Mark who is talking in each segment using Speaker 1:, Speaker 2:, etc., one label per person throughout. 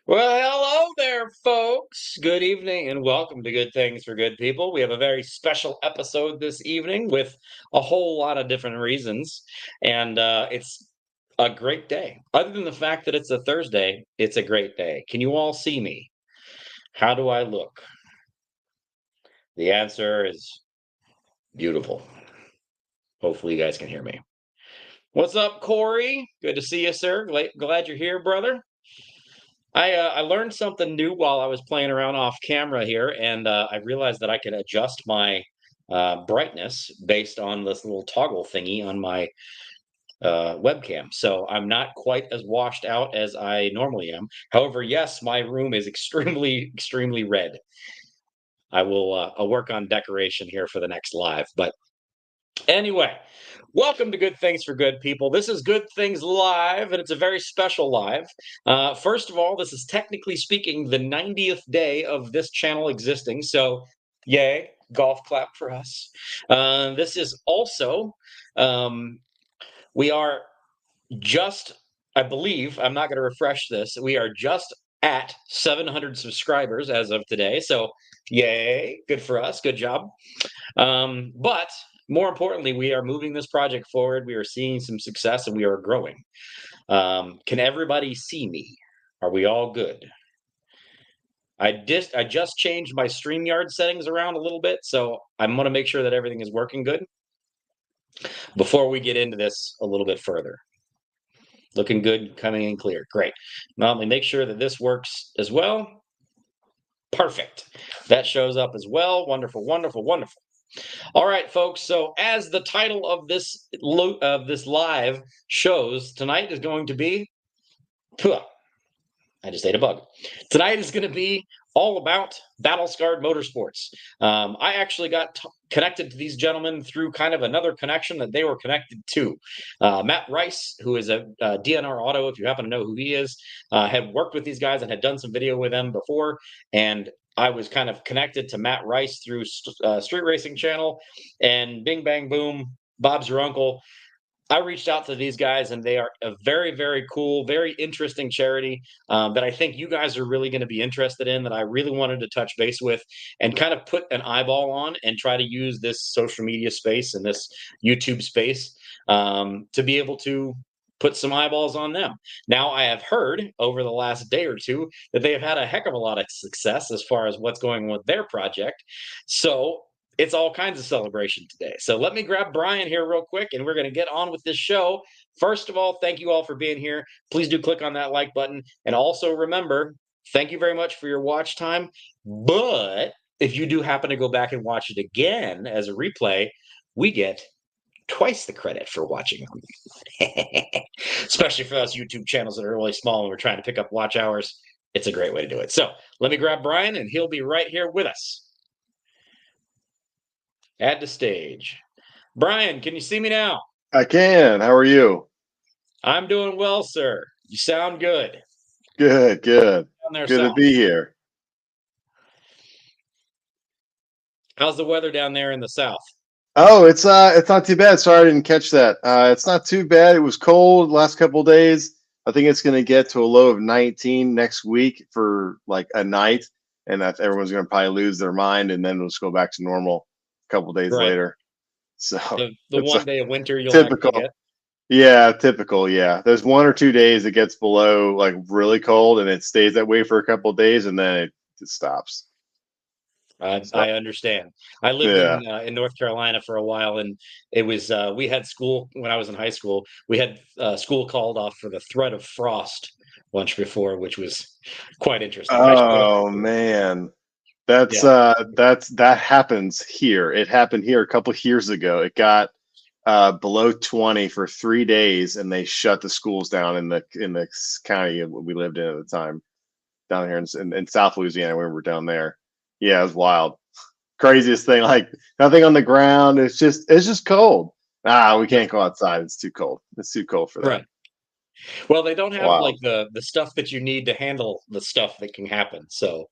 Speaker 1: Well, hello there, folks. Good evening and welcome to Good Things for Good People. We have a very special episode this evening with a whole lot of different reasons. And it's a great day. Other than the fact that it's a Thursday, it's a great day. Can you all see me? How do I look? The answer is beautiful. Hopefully, you guys can hear me. What's up, Corey? Good to see you, sir. Glad you're here, brother. I learned something new while I was playing around off camera here, and I realized that I could adjust my brightness based on this little toggle thingy on my webcam. So I'm not quite as washed out as I normally am. However, yes, my room is extremely, extremely red. I'll work on decoration here for the next live, but anyway, welcome to Good Things for Good People. This is Good Things Live, and it's a very special live. First of all, this is technically speaking the 90th day of this channel existing, so yay, golf clap for us. This is also, um, we are just, I believe, I'm not going to refresh this, we are just at 700 subscribers as of today, so yay, good for us, good job. But more importantly, we are moving this project forward. We are seeing some success and we are growing. Can everybody see me? Are we all good? I just changed my StreamYard settings around a little bit, so I'm going to make sure that everything is working good before we get into this a little bit further. Looking good, coming in clear. Great. Now let me make sure that this works as well. Perfect. That shows up as well. Wonderful, wonderful, wonderful. All right, folks. So, as the title of this live shows, tonight is going to be. I just ate a bug. Tonight is going to be all about Scarred Motorsports. I actually got connected to these gentlemen through kind of another connection that they were connected to. Matt Rice, who is a DNR Auto, if you happen to know who he is, had worked with these guys and had done some video with them before. And I was kind of connected to Matt Rice through Street Racing Channel, and bing, bang, boom, Bob's your uncle. I reached out to these guys, and they are a very, very cool, very interesting charity that I think you guys are really going to be interested in. That I really wanted to touch base with and kind of put an eyeball on, and try to use this social media space and this YouTube space to be able to put some eyeballs on them. Now, I have heard over the last day or two that they have had a heck of a lot of success as far as what's going on with their project. So it's all kinds of celebration today. So let me grab Brian here real quick, and we're going to get on with this show. First of all, thank you all for being here. Please do click on that like button. And also remember, thank you very much for your watch time. But if you do happen to go back and watch it again as a replay, we get twice the credit for watching them. Especially for those YouTube channels that are really small and we're trying to pick up watch hours. It's a great way to do it. So let me grab Brian, and he'll be right here with us. Add to stage. Brian, can you see me now?
Speaker 2: I can. How are you?
Speaker 1: I'm doing well, sir. You sound good.
Speaker 2: Good, good.
Speaker 1: Down there
Speaker 2: Good to
Speaker 1: south.
Speaker 2: be here.
Speaker 1: How's the weather down there in the south?
Speaker 2: Oh, it's not too bad. Sorry I didn't catch that. It's not too bad. It was cold last couple of days. I think it's going to get to a low of 19 next week for like a night, and that everyone's going to probably lose their mind, and then we'll just go back to normal a couple of days
Speaker 1: Right.
Speaker 2: later. So
Speaker 1: The
Speaker 2: it's
Speaker 1: one day of winter you'll actually
Speaker 2: typical.
Speaker 1: get.
Speaker 2: Yeah, typical. Yeah, there's 1 or 2 days it gets below like really cold, and it stays that way for a couple of days, and then it stops. So
Speaker 1: I understand. I lived
Speaker 2: yeah.
Speaker 1: in North Carolina for a while, and it was we had school when I was in high school. We had school called off for the threat of frost once before, which was quite interesting. I showed up to
Speaker 2: Oh
Speaker 1: school.
Speaker 2: man. That's
Speaker 1: Yeah,
Speaker 2: that happens here. It happened here a couple of years ago. It got below 20 for 3 days, and they shut the schools down in the county we lived in at the time, down here in South Louisiana when we were down there. Yeah, it was wild. Craziest thing, like nothing on the ground. It's just cold. We
Speaker 1: yeah,
Speaker 2: can't go outside. It's too cold. It's too cold for that.
Speaker 1: right. Well, they don't have like
Speaker 2: Wild.
Speaker 1: the stuff that you need to handle the stuff that can happen. So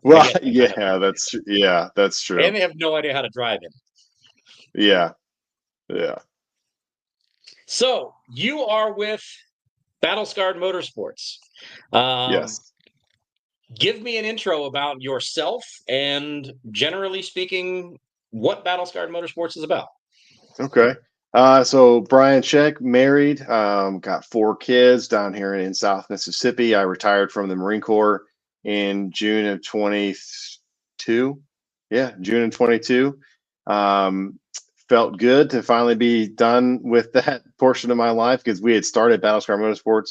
Speaker 1: I
Speaker 2: Well,
Speaker 1: get that kind of
Speaker 2: yeah, that's
Speaker 1: and
Speaker 2: true.
Speaker 1: they have no idea how to drive it.
Speaker 2: Yeah, yeah.
Speaker 1: So you are with Battle Scarred Motorsports. Um,
Speaker 2: Yes.
Speaker 1: Give me an intro about yourself and, generally speaking, what Battle Scarred Motorsports is about.
Speaker 2: Okay. So Brian Check, married, got 4 kids down here in South Mississippi. I retired from the Marine Corps in June of 22. Yeah, June of 22. Um, Felt good to finally be done with that portion of my life because we had started Battlestar Motorsports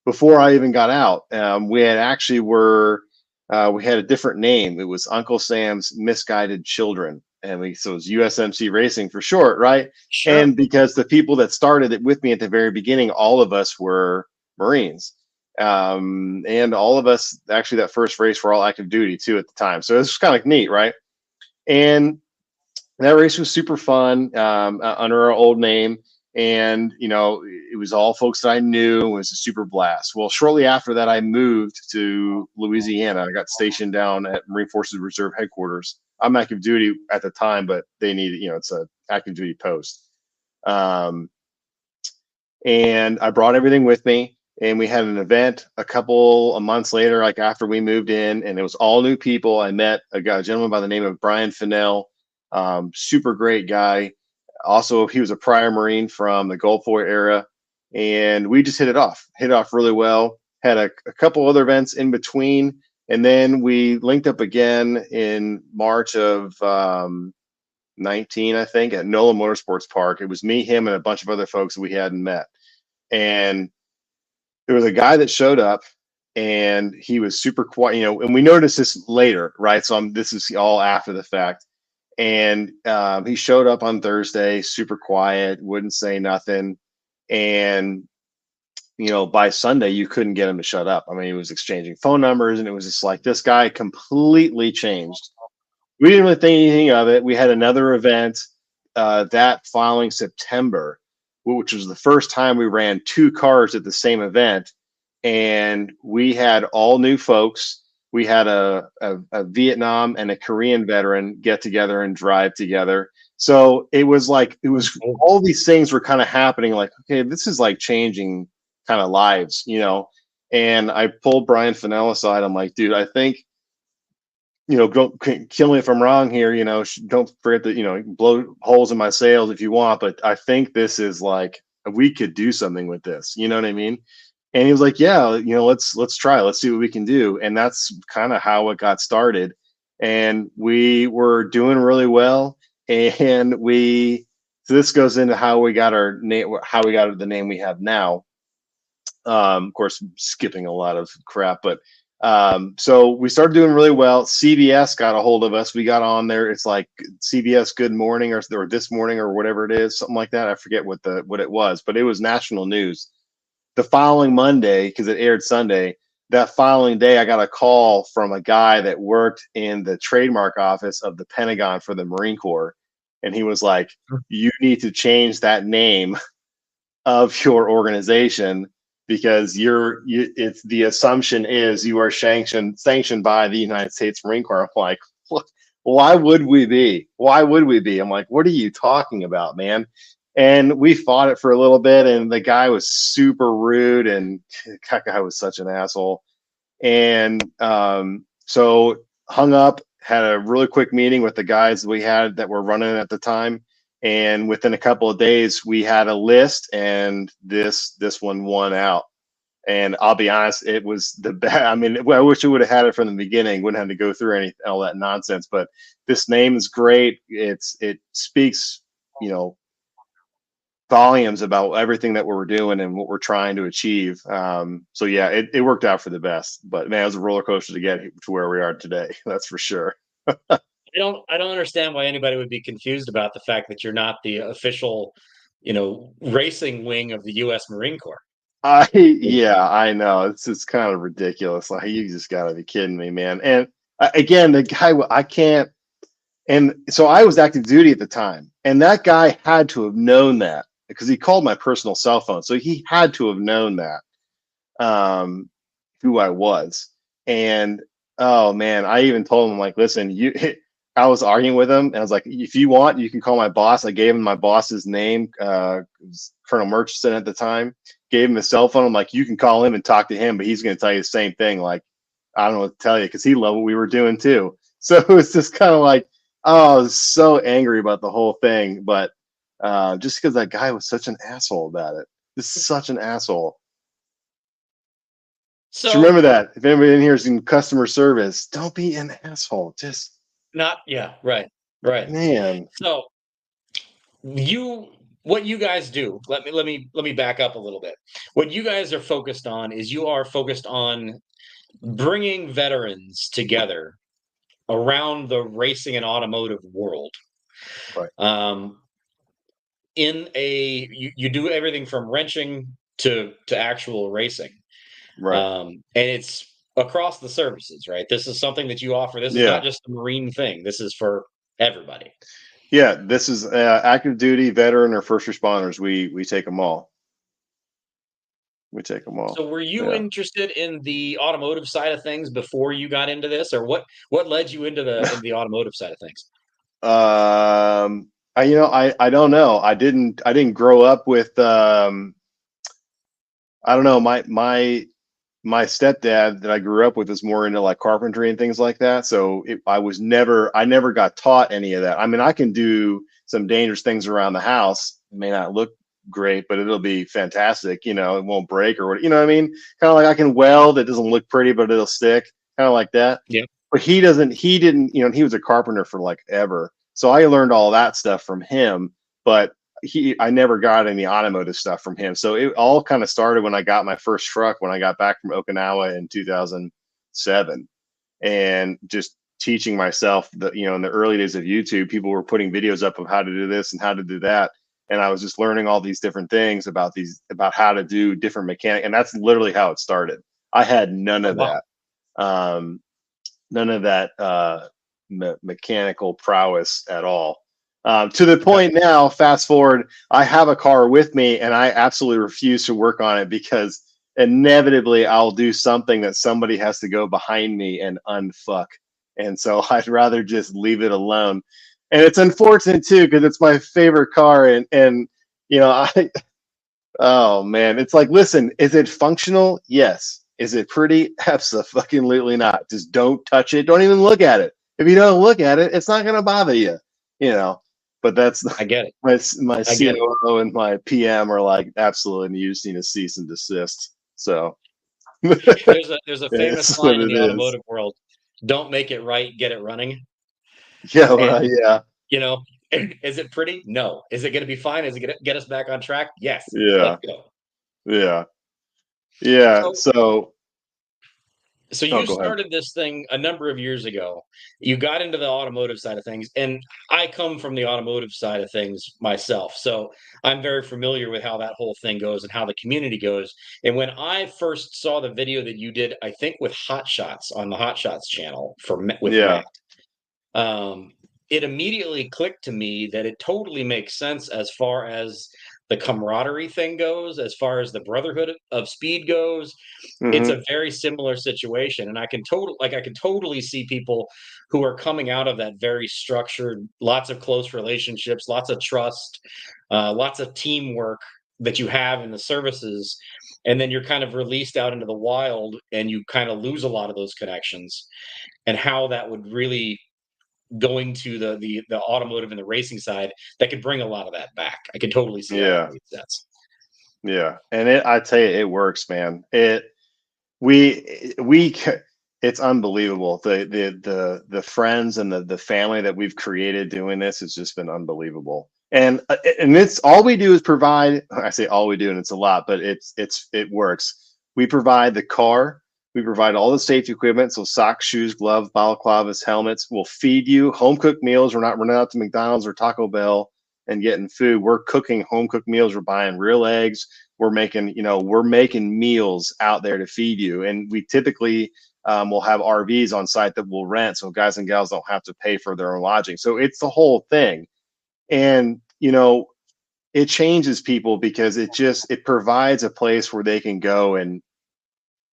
Speaker 2: before I even got out. We had actually we had a different name. It was Uncle Sam's Misguided Children, and so it was USMC Racing for short, right?
Speaker 1: Sure.
Speaker 2: And because the people that started it with me at the very beginning, all of us were Marines, and all of us actually that first race were all active duty too at the time. So it was kind of neat, right? And that race was super fun under our old name, and it was all folks that I knew. It was a super blast. Well, shortly after that, I moved to Louisiana. I got stationed down at Marine Forces Reserve headquarters. I'm active duty at the time, but they needed, it's a active duty post. Um, and I brought everything with me, and we had an event a couple of months later, like after we moved in, and it was all new people. I met a gentleman by the name of Brian Fennell, super great guy. Also, he was a prior Marine from the Gulf War era, and we just hit it off really well. Had a couple other events in between, and then we linked up again in March of 19, I think, at NOLA Motorsports Park. It was me, him, and a bunch of other folks that we hadn't met. And there was a guy that showed up, and he was super quiet, and we noticed this later, right? So this is all after the fact. And he showed up on Thursday, super quiet, wouldn't say nothing. And, by Sunday, you couldn't get him to shut up. I mean, he was exchanging phone numbers, and it was just like this guy completely changed. We didn't really think anything of it. We had another event that following September, which was the first time we ran 2 cars at the same event. And we had all new folks. We had a Vietnam and a Korean veteran get together and drive together. So it was all these things were kind of happening, like, okay, this is like changing kind of lives. And I pulled Brian Fennell aside. I'm like, dude, I think, don't kill me if I'm wrong here. Don't forget that, blow holes in my sails if you want, but I think this is like, we could do something with this. You know what I mean? And he was like, yeah, let's try, let's see what we can do. And that's kind of how it got started. And we were doing really well. And so this goes into how we got our name, how we got the name we have now. Of course, skipping a lot of crap, but so we started doing really well. CBS got a hold of us. We got on there. It's like CBS Good Morning or This Morning or whatever it is, something like that. I forget what it was, but it was national news. The following Monday, because it aired Sunday, that following day, I got a call from a guy that worked in the trademark office of the Pentagon for the Marine Corps, and he was like, "You need to change that name of your organization because it's the assumption is you are sanctioned by the United States Marine Corps." I'm like, what? Why would we be? Why would we be? I'm like, what are you talking about, man? And we fought it for a little bit, and the guy was super rude, and that guy was such an asshole. And so hung up, had a really quick meeting with the guys we had that were running at the time, and within a couple of days we had a list, and this one won out. And I'll be honest, it was the best. I mean, I wish we would have had it from the beginning, wouldn't have to go through all that nonsense. But this name is great. It speaks, volumes about everything that we're doing and what we're trying to achieve. So yeah, it worked out for the best. But man, it was a roller coaster to get to where we are today. That's for sure.
Speaker 1: I don't understand why anybody would be confused about the fact that you're not the official, racing wing of the U.S. Marine Corps.
Speaker 2: Yeah, I know. It's kind of ridiculous. Like, you just gotta be kidding me, man. And again, the guy, I can't. And so I was active duty at the time, and that guy had to have known that because he called my personal cell phone. So he had to have known that, who I was. And oh man, I even told him, like, listen, I was arguing with him, and I was like, if you want, you can call my boss. I gave him my boss's name. Colonel Murchison at the time, gave him a cell phone. I'm like, you can call him and talk to him, but he's going to tell you the same thing. Like, I don't know what to tell you because he loved what we were doing too. So it was just kind of like, oh, I was so angry about the whole thing. But just because that guy was such an asshole about it. Just such an asshole. Just
Speaker 1: So
Speaker 2: remember that. If anybody in here is in customer service, don't be an asshole. Just
Speaker 1: right, right.
Speaker 2: man.
Speaker 1: So what you guys do, let me back up a little bit. What you guys are focused on is you are focused on bringing veterans together around the racing and automotive world.
Speaker 2: Right.
Speaker 1: You do everything from wrenching to actual racing.
Speaker 2: Right.
Speaker 1: And it's across the services, right? This is something that you offer. This is not
Speaker 2: Yeah.
Speaker 1: just a Marine thing. This is for everybody.
Speaker 2: Yeah. This is active duty, veteran, or first responders. We take them all. We take them all.
Speaker 1: So were you
Speaker 2: Yeah.
Speaker 1: interested in the automotive side of things before you got into this, or what led you into the automotive side of things?
Speaker 2: I don't know. I didn't grow up with I don't know. My stepdad that I grew up with is more into like carpentry and things like that. So I never got taught any of that. I mean, I can do some dangerous things around the house. It may not look great, but it'll be fantastic. You know, it won't break or what, you know what I mean? Kind of like I can weld. It doesn't look pretty, but it'll stick. Kind of like that.
Speaker 1: Yeah.
Speaker 2: But he didn't, he was a carpenter for like ever. So I learned all that stuff from him, but I never got any automotive stuff from him. So it all kind of started when I got my first truck when I got back from Okinawa in 2007, and just teaching myself that, in the early days of YouTube, people were putting videos up of how to do this and how to do that. And I was just learning all these different things about how to do different mechanic. And that's literally how it started. I had none
Speaker 1: Oh,
Speaker 2: of
Speaker 1: wow.
Speaker 2: that. None of that mechanical prowess at all. To the
Speaker 1: Okay.
Speaker 2: point now, fast forward, I have a car with me and I absolutely refuse to work on it because inevitably I'll do something that somebody has to go behind me and unfuck. And so I'd rather just leave it alone. And it's unfortunate too, because it's my favorite car. And oh man, it's like, listen, is it functional? Yes. Is it pretty? Absolutely not. Just don't touch it. Don't even look at it. If you don't look at it, it's not going to bother you, you know. But that's
Speaker 1: I get it.
Speaker 2: my
Speaker 1: I get it.
Speaker 2: COO and my PM are like, absolutely, you just need to cease and desist. So
Speaker 1: There's a famous
Speaker 2: it's what
Speaker 1: line in
Speaker 2: it
Speaker 1: the
Speaker 2: is.
Speaker 1: automotive world: "Don't make it right, get it running."
Speaker 2: Yeah, right.
Speaker 1: And
Speaker 2: Yeah,
Speaker 1: you know, is it pretty? No. Is it going to be fine? Is it going to get us back on track? Yes.
Speaker 2: yeah,
Speaker 1: Let's go.
Speaker 2: yeah, yeah.
Speaker 1: So So
Speaker 2: Oh,
Speaker 1: you
Speaker 2: go ahead.
Speaker 1: started this thing a number of years ago. You got into the automotive side of things, and I come from the automotive side of things myself. So I'm very familiar with how that whole thing goes and how the community goes. And when I first saw the video that you did, I think with Hot Shots on the Hot Shots channel with
Speaker 2: Yeah,
Speaker 1: Matt, um, it immediately clicked to me that it totally makes sense as far as the camaraderie thing goes, as far as the brotherhood of speed goes. It's
Speaker 2: hmm,
Speaker 1: a very similar situation, and I can totally see people who are coming out of that very structured, lots of close relationships, lots of trust, lots of teamwork that you have in the services, and then you're kind of released out into the wild, and you kind of lose a lot of those connections, and how that would really going to the automotive and the racing side that could bring a lot of that back. I can totally see how that
Speaker 2: yeah,
Speaker 1: makes sense.
Speaker 2: yeah. And I tell you, it works, man. We it's unbelievable. The friends and the family that we've created doing this has just been unbelievable. And it's all we do is provide. I say all we do, and it's a lot, but it works. We provide the car. We provide all the safety equipment, so socks, shoes, gloves, balaclavas, helmets. We'll feed you home cooked meals. We're not running out to McDonald's or Taco Bell and getting food. We're cooking home cooked meals. We're buying real eggs. We're making meals out there to feed you, and we typically will have RVs on site that we'll rent, so guys and gals don't have to pay for their own lodging. So it's the whole thing. And it changes people because it provides a place where they can go and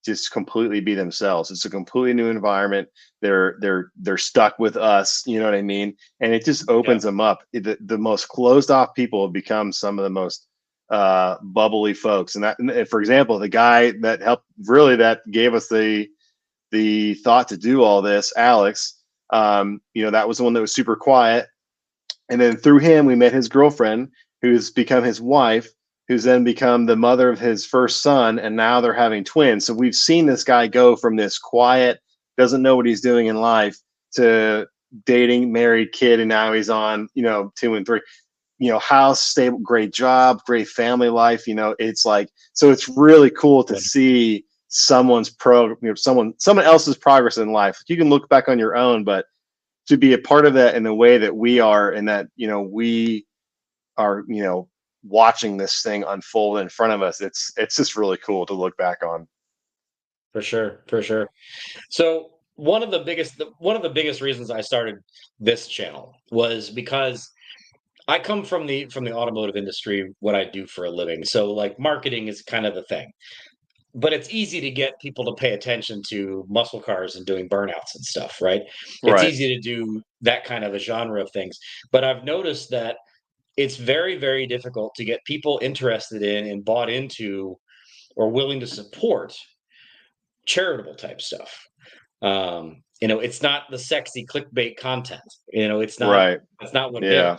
Speaker 2: just completely be themselves. It's a completely new environment. They're stuck with us, you know what I mean? And it just
Speaker 1: Yeah.
Speaker 2: opens them up. The most closed off people have become some of the most bubbly folks. And for example, the guy that that gave us the thought to do all this, Alex, that was the one that was super quiet. And then through him, we met his girlfriend, who's become his wife, who's then become the mother of his first son. And now they're having twins. So we've seen this guy go from this quiet, doesn't know what he's doing in life, to dating, married, kid. And now he's on, 2 and 3, house, stable, great job, great family life. It's like, so it's really cool to see someone else's progress in life. You can look back on your own, but to be a part of that in the way that we are, and that we are watching this thing unfold in front of us, it's just really cool to look back on.
Speaker 1: For sure, for sure. So one of the biggest reasons I started this channel was because I come from the automotive industry, what I do for a living. So like marketing is kind of the thing. But it's easy to get people to pay attention to muscle cars and doing burnouts and stuff, right? It's
Speaker 2: Right.
Speaker 1: easy to do that kind of a genre of things. But I've noticed that it's very, very difficult to get people interested in and bought into or willing to support charitable type stuff. It's not the sexy clickbait content.
Speaker 2: Right.
Speaker 1: That's not what it is.
Speaker 2: Yeah.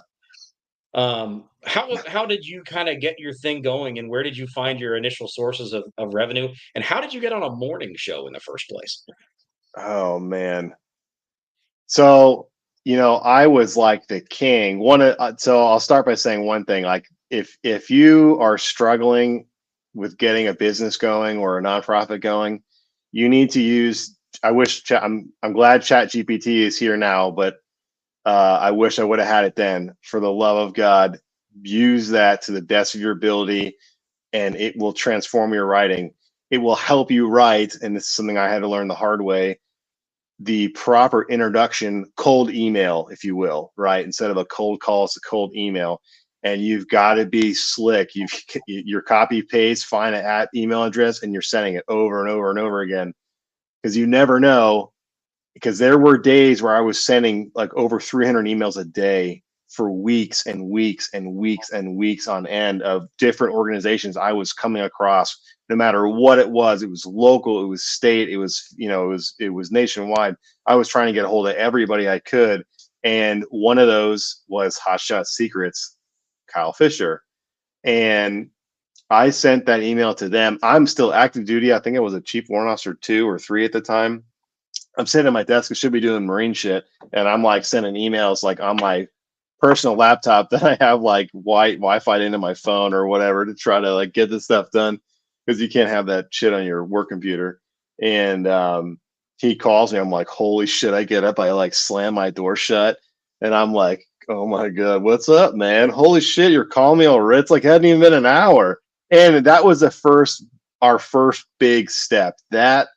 Speaker 1: How did you kind of get your thing going, and where did you find your initial sources of revenue, and how did you get on a morning show in the first place?
Speaker 2: Oh man. So, I was like the king. So I'll start by saying one thing. Like, if you are struggling with getting a business going or a nonprofit going, you need to use. I'm glad Chat GPT is here now, but I wish I would have had it then. For the love of God, use that to the best of your ability, and it will transform your writing. It will help you write, and this is something I had to learn the hard way, the proper introduction, cold email, if you will, right? Instead of a cold call, it's a cold email. And you've got to be slick. Your copy paste, find an email address, and you're sending it over and over and over again, because you never know. Because there were days where I was sending like over 300 emails a day for weeks and weeks and weeks and weeks on end, of different organizations I was coming across. No matter what it was local, it was state, it was it was nationwide. I was trying to get a hold of everybody I could, and one of those was Hotshot Secrets, Kyle Fisher. And I sent that email to them. I'm still active duty. I think I was a chief warrant officer 2 or 3 at the time. I'm sitting at my desk. I should be doing Marine shit, and I'm like sending emails like on my personal laptop that I have like Wi-Fi into my phone or whatever, to try to like get this stuff done, because you can't have that shit on your work computer. And he calls me. I'm like, holy shit! I get up. I like slam my door shut, and I'm like, oh my god, what's up, man? Holy shit, you're calling me already? It's like hadn't even been an hour. And that was our first big step. That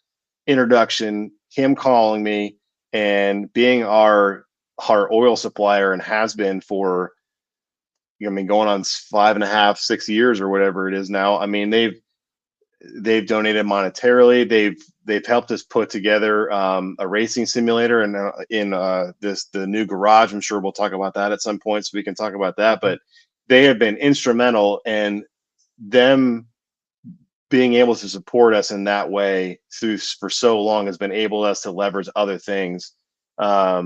Speaker 2: introduction, him calling me and being our oil supplier, and has been for, going on 5.5, 6 years or whatever it is now. I mean, they've donated monetarily. They've helped us put together a racing simulator, and the new garage. I'm sure we'll talk about that at some point, so we can talk about that. But they have been instrumental, and them being able to support us in that way for so long has been able us to leverage other things. But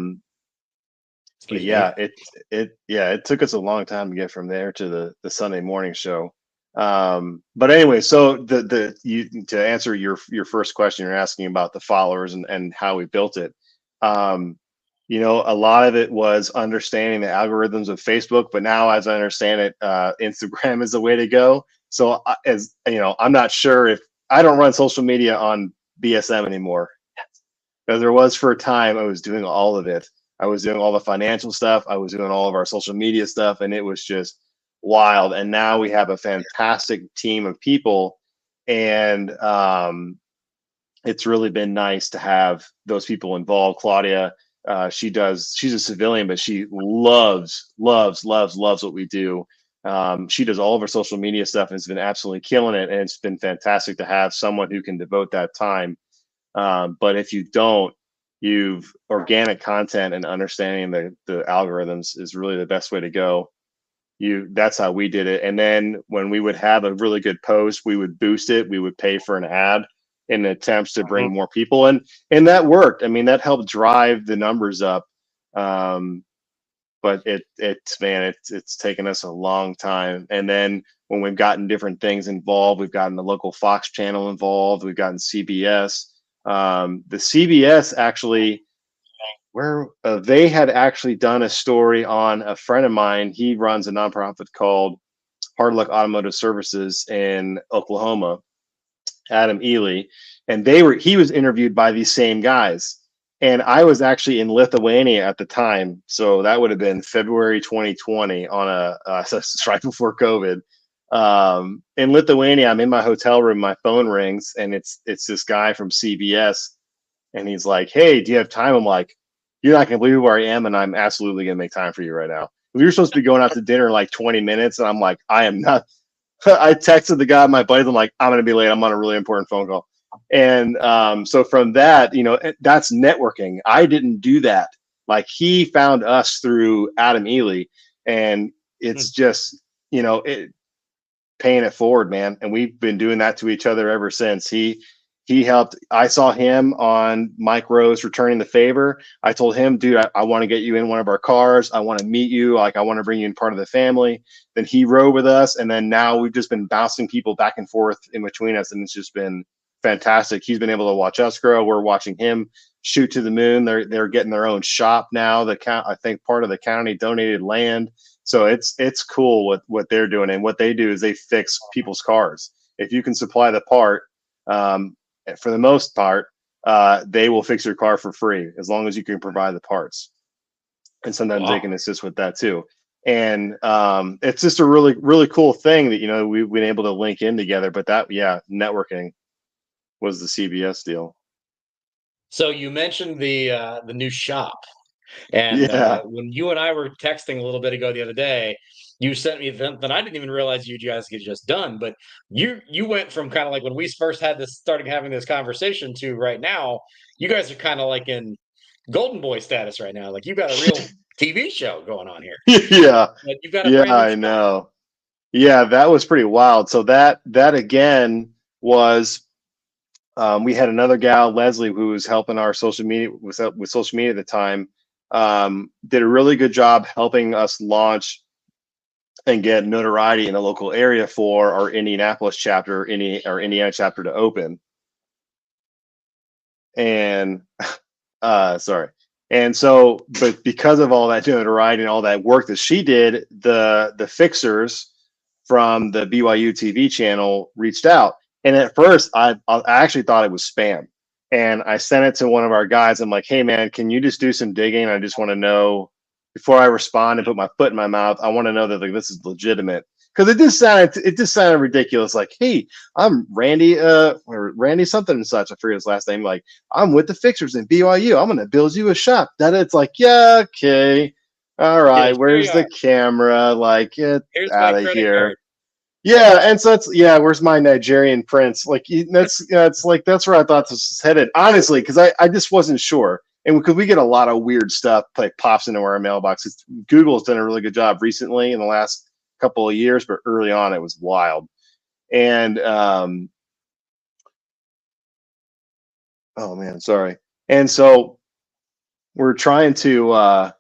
Speaker 1: Excuse
Speaker 2: yeah,
Speaker 1: me.
Speaker 2: it took us a long time to get from there to the Sunday morning show. But anyway, so to answer your first question, you're asking about the followers and how we built it. A lot of it was understanding the algorithms of Facebook, but now, as I understand it, Instagram is the way to go. So as you know, I'm not sure if I don't run social media on BSM anymore. Because there was, for a time, I was doing all of it. I was doing all the financial stuff. I was doing all of our social media stuff, and it was just wild. And now we have a fantastic team of people, and it's really been nice to have those people involved. Claudia, she's a civilian, but she loves what we do. She does all of our social media stuff and has been absolutely killing it. And it's been fantastic to have someone who can devote that time. But if you don't, organic content and understanding the algorithms is really the best way to go. That's how we did it. And then when we would have a really good post, we would boost it. We would pay for an ad in attempts to bring more people in, and that worked. I mean, that helped drive the numbers up. But it's taken us a long time. And then when we've gotten different things involved, we've gotten the local Fox channel involved, we've gotten CBS. The CBS actually, where they had actually done a story on a friend of mine. He runs a nonprofit called Hard Luck Automotive Services in Oklahoma, Adam Ely, and he was interviewed by these same guys. And I was actually in Lithuania at the time, so that would have been February 2020 on right before COVID. In Lithuania, I'm in my hotel room, my phone rings, and it's this guy from CBS, and he's like, "Hey, do you have time?" I'm like, "You're not gonna believe where I am, and I'm absolutely gonna make time for you right now." We were supposed to be going out to dinner in like 20 minutes, and I'm like, "I am not." I texted the guy, my buddies. I'm like, "I'm gonna be late. I'm on a really important phone call." And so from that, that's networking. I didn't do that. Like, he found us through Adam Ely, and it's just, paying it forward, man. And we've been doing that to each other ever since. He helped. I saw him on Mike Rose Returning the Favor. I told him, "Dude, I want to get you in one of our cars. I want to meet you. Like, I want to bring you in part of the family." Then he rode with us, and then now we've just been bouncing people back and forth in between us, and it's just been fantastic. He's been able to watch us grow. We're watching him shoot to the moon. They're getting their own shop now. I think part of the county donated land, so it's cool what they're doing. And what they do is they fix people's cars. If you can supply the part, for the most part, they will fix your car for free as long as you can provide the parts. And sometimes they can assist with that too. And it's just a really, really cool thing that, we've been able to link in together. But networking was the CBS deal.
Speaker 1: So you mentioned the new shop, and
Speaker 2: Yeah.
Speaker 1: when you and I were texting a little bit ago the other day, you sent me something I didn't even realize you guys had just done. But you went from kind of like when we first started having this conversation to right now, you guys are kind of like in golden boy status right now. Like, you've got a real TV show going on here.
Speaker 2: Yeah.
Speaker 1: Like, you've got a
Speaker 2: Yeah,
Speaker 1: brand new
Speaker 2: I
Speaker 1: shop.
Speaker 2: know. Yeah, that was pretty wild. So that again was, we had another gal, Leslie, who was helping our social media with social media at the time. Did a really good job helping us launch and get notoriety in the local area for our Indianapolis chapter, our Indiana chapter to open. And sorry. And so, but because of all that notoriety and all that work that she did, the fixers from the BYU TV channel reached out. And at first, I actually thought it was spam. And I sent it to one of our guys. I'm like, "Hey, man, can you just do some digging? I just want to know, before I respond and put my foot in my mouth, I want to know that, like, this is legitimate." Because it just sounded ridiculous. Like, "Hey, I'm Randy, or Randy something and such. I forget his last name. Like, I'm with the fixers in BYU. I'm going to build you a shop." That it's like, yeah, okay, all right.
Speaker 1: Yes, here
Speaker 2: Where's
Speaker 1: you
Speaker 2: the
Speaker 1: are.
Speaker 2: camera? Like, get
Speaker 1: Here's my
Speaker 2: out of
Speaker 1: credit
Speaker 2: here.
Speaker 1: card.
Speaker 2: Yeah, and so where's my Nigerian prince? Like, it's like that's where I thought this was headed, honestly, because I just wasn't sure, and because we get a lot of weird stuff like pops into our mailbox. Google's done a really good job recently in the last couple of years, but early on it was wild. And oh man, sorry. And so we're trying to. I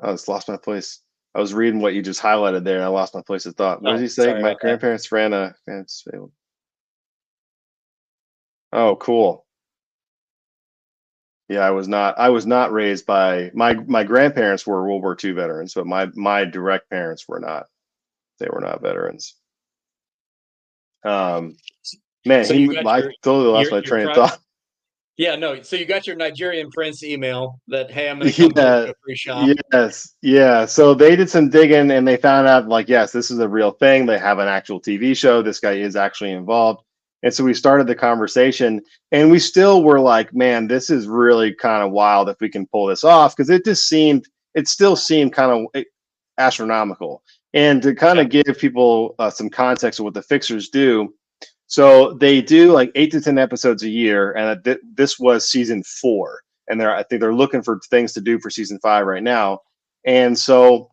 Speaker 2: just lost my place. I was reading what you just highlighted there, and I lost my place of thought. What did
Speaker 1: Oh,
Speaker 2: he say?
Speaker 1: sorry
Speaker 2: My
Speaker 1: about that.
Speaker 2: grandparents ran a. Oh, cool. Yeah, I was not raised by my grandparents were World War II veterans, but my direct parents were not. They were not veterans. Um, man,
Speaker 1: So you got
Speaker 2: I totally lost my
Speaker 1: your
Speaker 2: train of thought.
Speaker 1: Yeah, no. So you got your Nigerian prince email that, "Hey, I'm going to come build
Speaker 2: Yeah,
Speaker 1: you a free shop."
Speaker 2: yes, yeah. So they did some digging and they found out, like, yes, this is a real thing. They have an actual TV show. This guy is actually involved. And so we started the conversation, and we still were like, "Man, this is really kind of wild if we can pull this off," because it still seemed kind of astronomical. And to kind
Speaker 1: Yeah.
Speaker 2: of give people some context of what the fixers do, so they do like 8 to 10 episodes a year, and this was season 4, and I think they're looking for things to do for season 5 right now. And so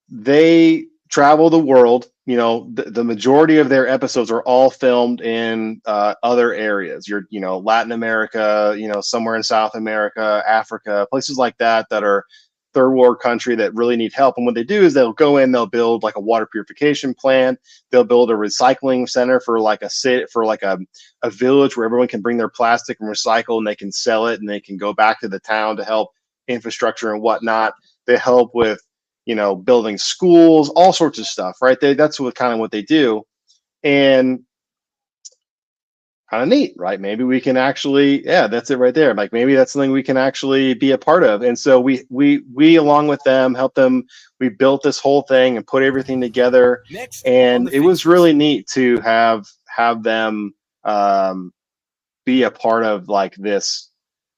Speaker 2: they travel the world. You know, the majority of their episodes are all filmed in other areas. Latin America, somewhere in South America, Africa, places like that that are third world country that really need help. And what they do is they'll go in, they'll build like a water purification plant, they'll build a recycling center for like a village where everyone can bring their plastic and recycle, and they can sell it, and they can go back to the town to help infrastructure and whatnot. They help with building schools, all sorts of stuff, right? That's what they do. And kind of neat, right? Maybe we can actually, yeah, that's it right there. Like maybe that's something we can actually be a part of. And so we along with them, help them. We built this whole thing and put everything together. And it was really neat to have them be a part of like this,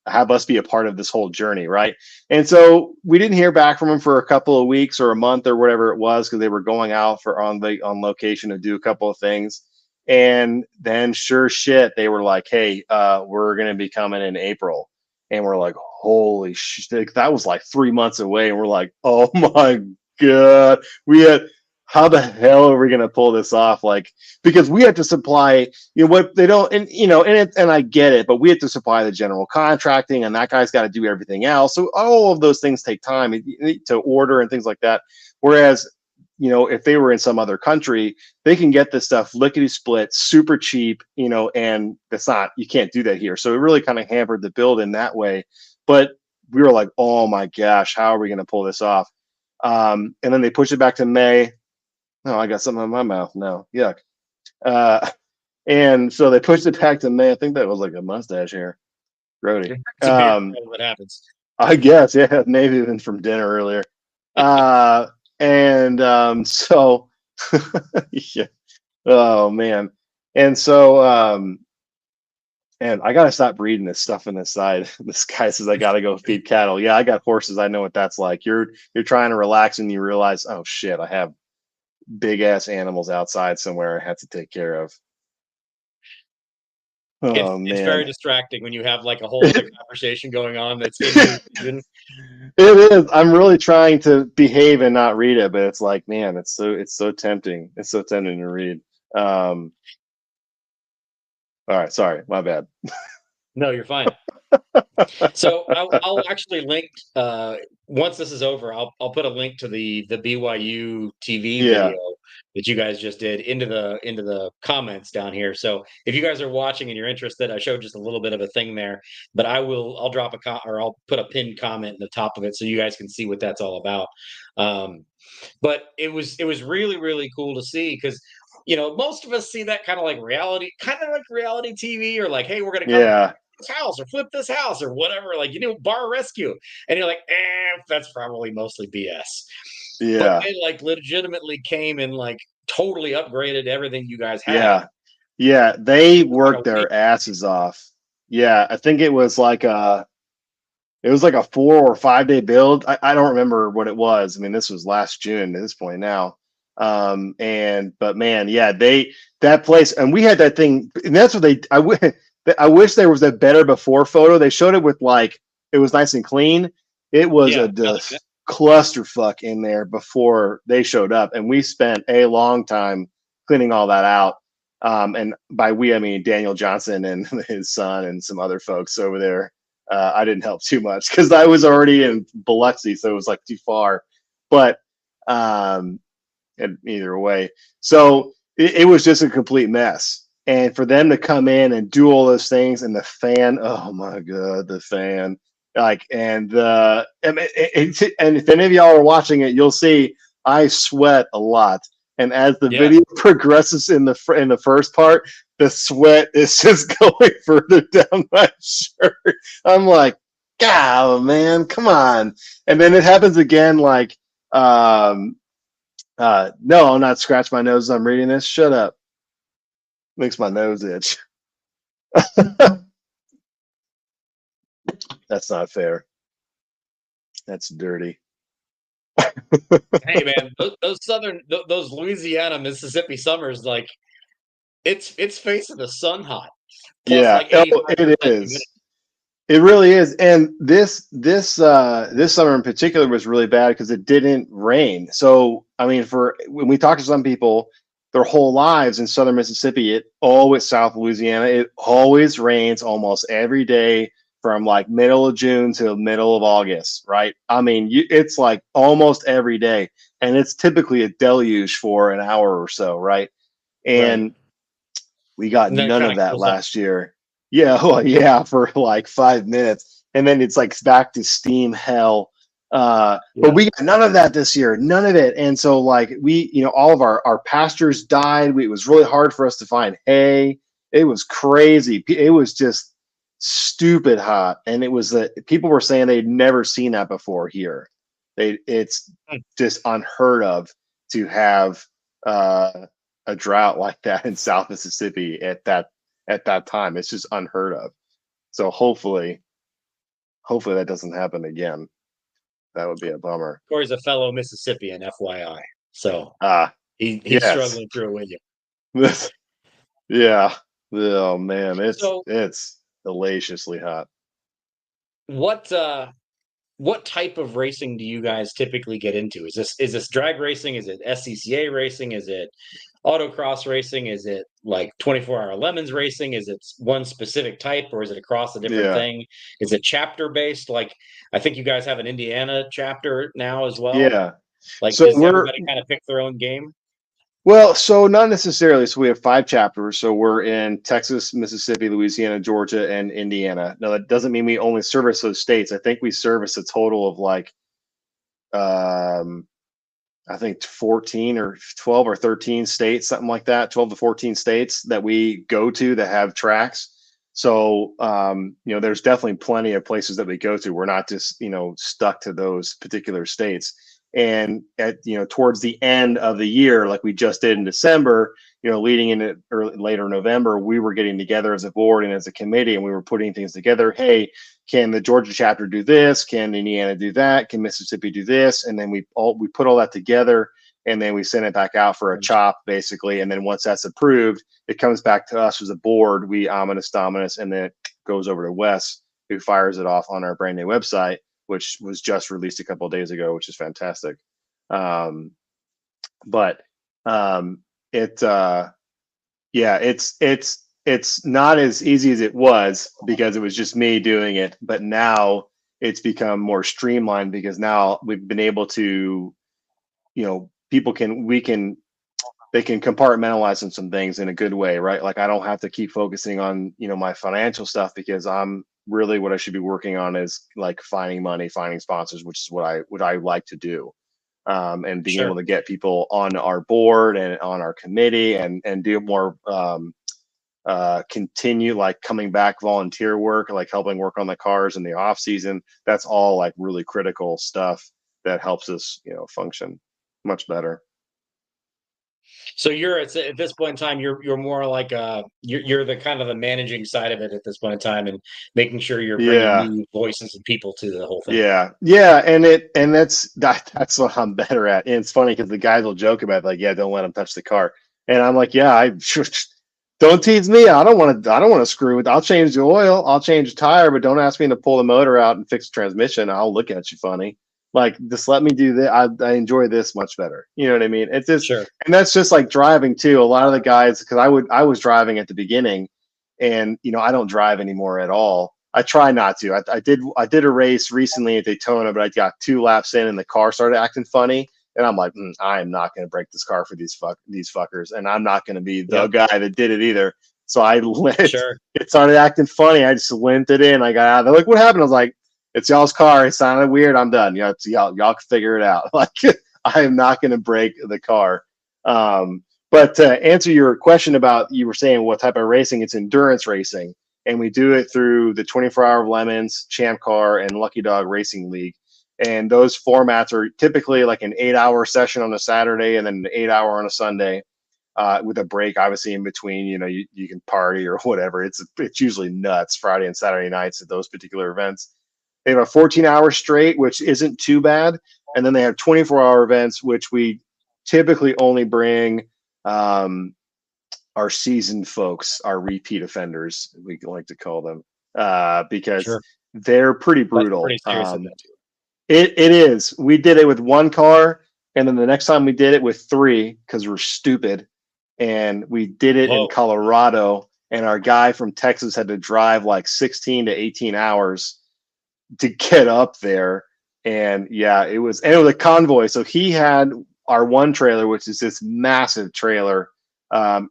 Speaker 2: have us be a part of this whole journey, right? And so we didn't hear back from them for a couple of weeks or a month or whatever it was, because they were going out on location to do a couple of things. And then sure shit, they were like, hey, we're going to be coming in April. And we're like, holy shit, that was like 3 months away. And we're like, oh my God, how the hell are we going to pull this off? Like, because we have to supply, what they don't, and I get it, but we have to supply the general contracting, and that guy's got to do everything else. So all of those things take time to order and things like that. Whereas, if they were in some other country, they can get this stuff lickety split, super cheap, and you can't do that here. So it really kind of hampered the build in that way. But we were like, oh my gosh, how are we going to pull this off? And then they pushed it back to May. Oh, I got something in my mouth now. Yuck. And so they pushed it back to May. I think that was like a mustache hair. Grody.
Speaker 1: What happens?
Speaker 2: I guess, yeah, maybe even from dinner earlier. So yeah. Oh man. And so and I gotta stop breeding this stuff in this side. This guy says I gotta go feed cattle. Yeah, I got horses. I know what that's like. You're trying to relax and you realize, oh shit, I have big ass animals outside somewhere I have to take care of. Oh
Speaker 1: It's very
Speaker 2: man.
Speaker 1: distracting when you have like a whole other conversation going on that's in season.
Speaker 2: It is. I'm really trying to behave and not read it, but it's like, man, it's so tempting. It's so tempting to read. All right, sorry, my bad.
Speaker 1: No, you're fine. So I'll actually link once this is over. I'll put a link to the BYU TV
Speaker 2: Yeah,
Speaker 1: video that you guys just did into the comments down here. So if you guys are watching and you're interested, I showed just a little bit of a thing there, but I'll drop or I'll put a pinned comment in the top of it so you guys can see what that's all about. But it was really really cool to see, because most of us see that kind of like reality TV, or like, hey, we're gonna come
Speaker 2: yeah,
Speaker 1: this house or flip this house or whatever, like, bar rescue, and you're like, that's probably mostly BS. But
Speaker 2: yeah,
Speaker 1: they like legitimately came and like totally upgraded everything you guys had.
Speaker 2: yeah, yeah. They
Speaker 1: Like a
Speaker 2: worked their asses off. Yeah, I think it was like a 4 or 5 day build. I don't remember what it was. I mean, this was last June at this point now. But man, yeah, that place, and we had that thing, and that's what I wish there was a better before photo. They showed it with like, it was nice and clean. It was
Speaker 1: yeah,
Speaker 2: a clusterfuck in there before they showed up, and we spent a long time cleaning all that out. And by we, I mean Daniel Johnson and his son and some other folks over there. I didn't help too much because I was already in Biloxi, so it was like too far. But either way, so it was just a complete mess. And for them to come in and do all those things, and the fan, oh my god, the fan, like, and if any of y'all are watching it, you'll see I sweat a lot. And as the video progresses in the first part, the sweat is just going further down my shirt. I'm like, God, man, come on. And then it happens again, like, no, I'm not scratch my nose as I'm reading this. Shut up. Makes my nose itch. That's not fair. That's dirty.
Speaker 1: Hey man, those Louisiana, Mississippi summers, like it's facing the sun hot plus
Speaker 2: Yeah,
Speaker 1: like 85%
Speaker 2: it
Speaker 1: humidity.
Speaker 2: is. It really is. And this summer in particular was really bad because it didn't rain. So I mean, for when we talk to some people, their whole lives in southern Mississippi, it always South Louisiana, it always rains almost every day from like middle of June to middle of August, right? I mean, it's like almost every day, and it's typically a deluge for an hour or so, right?
Speaker 1: Right.
Speaker 2: And we got
Speaker 1: And then it
Speaker 2: none
Speaker 1: kind
Speaker 2: of
Speaker 1: of
Speaker 2: that
Speaker 1: cools off.
Speaker 2: last year. Yeah, well, yeah, for like 5 minutes, and then it's like back to steam hell. But
Speaker 1: Yeah.
Speaker 2: we got none of that this year, none of it. And so, like, all of our pastures died. It was really hard for us to find hay. It was crazy. It was just stupid hot, and it was people were saying they'd never seen that before here. It's
Speaker 1: Hmm.
Speaker 2: just unheard of to have a drought like that in South Mississippi at that time. It's just unheard of. So hopefully that doesn't happen again. That would be a bummer.
Speaker 1: Corey's a fellow Mississippian, FYI. So
Speaker 2: Ah,
Speaker 1: he's
Speaker 2: yes.
Speaker 1: struggling through it with you.
Speaker 2: Yeah. Oh man,
Speaker 1: So
Speaker 2: it's hellaciously hot.
Speaker 1: what what type of racing do you guys typically get into? Is this drag racing? Is it SCCA racing? Is it autocross racing? Is it like 24-hour lemons racing? Is it one specific type, or is it across a different
Speaker 2: Yeah.
Speaker 1: thing? Is it chapter based? Like I think you guys have an Indiana chapter now as well.
Speaker 2: Yeah.
Speaker 1: Like
Speaker 2: So
Speaker 1: does
Speaker 2: we're
Speaker 1: everybody kind of pick their own game?
Speaker 2: Well, so not necessarily. So we have 5 chapters. So we're in Texas, Mississippi, Louisiana, Georgia, and Indiana. Now that doesn't mean we only service those states. I think we service a total of like um I think 14 or 12 or 13 states, something like that, 12 to 14 states that we go to that have tracks. So, there's definitely plenty of places that we go to. We're not just, stuck to those particular states. And towards the end of the year, like we just did in December, leading into later November, we were getting together as a board and as a committee, and we were putting things together. Hey, can the Georgia chapter do this? Can Indiana do that? Can Mississippi do this? And then we put all that together, and then we send it back out for a chop, basically. And then once that's approved, it comes back to us as a board. We ominous dominus, and then it goes over to Wes, who fires it off on our brand new website, which was just released a couple of days ago, which is fantastic. Um, but it yeah, it's not as easy as it was because it was just me doing it, but now it's become more streamlined because now we've been able to, people can we can they can compartmentalize some things in a good way, right? Like I don't have to keep focusing on, my financial stuff because I'm really what I should be working on is like finding money, finding sponsors, which is what I like to do. And being able
Speaker 1: Sure.
Speaker 2: to get people on our board and on our committee and do more continue like coming back volunteer work, like helping work on the cars in the off season. That's all like really critical stuff that helps us, function much better.
Speaker 1: So you're at this point in time, you're more like you're the kind of the managing side of it at this point in time, and making sure you're bringing
Speaker 2: Yeah.
Speaker 1: new voices and people to the whole thing.
Speaker 2: Yeah, and that's what I'm better at. And it's funny because the guys will joke about it, like, yeah, don't let them touch the car, and I'm like, yeah, I don't tease me. I don't want to screw with. I'll change the oil, I'll change the tire, but don't ask me to pull the motor out and fix the transmission. I'll look at you funny. Like, just let me do that. I enjoy this much better. You know what I mean? It's just,
Speaker 1: Sure.
Speaker 2: and that's just like driving too. A lot of the guys, because I was driving at the beginning, and I don't drive anymore at all. I try not to. I did a race recently at Daytona, but I got 2 laps in and the car started acting funny, and I'm like, I am not going to break this car for these fuckers, and I'm not going to be the
Speaker 1: Yep.
Speaker 2: guy that did it either. So I lit.
Speaker 1: Sure.
Speaker 2: It started acting funny. I just limped it in. I got out. They're like, "What happened?" I was like, "It's y'all's car. It sounded weird. I'm done. Y'all can figure it out." Like, I am not going to break the car. But to answer your question about, you were saying what type of racing, it's endurance racing. And we do it through the 24-hour Lemons, Champ Car, and Lucky Dog Racing League. And those formats are typically like an 8-hour session on a Saturday and then an 8-hour on a Sunday, with a break, obviously, in between. You can party or whatever. It's usually nuts Friday and Saturday nights at those particular events. They have a 14-hour straight, which isn't too bad. And then they have 24-hour events, which we typically only bring our seasoned folks, our repeat offenders, we like to call them, because
Speaker 1: Sure.
Speaker 2: they're pretty
Speaker 1: That's pretty
Speaker 2: brutal.
Speaker 1: serious of them.
Speaker 2: It is. We did it with one car, and then the next time we did it with three because we're stupid, and we did it in
Speaker 1: Whoa.
Speaker 2: Colorado. And our guy from Texas had to drive like 16 to 18 hours to get up there. And yeah, it was a convoy. So he had our one trailer, which is this massive trailer.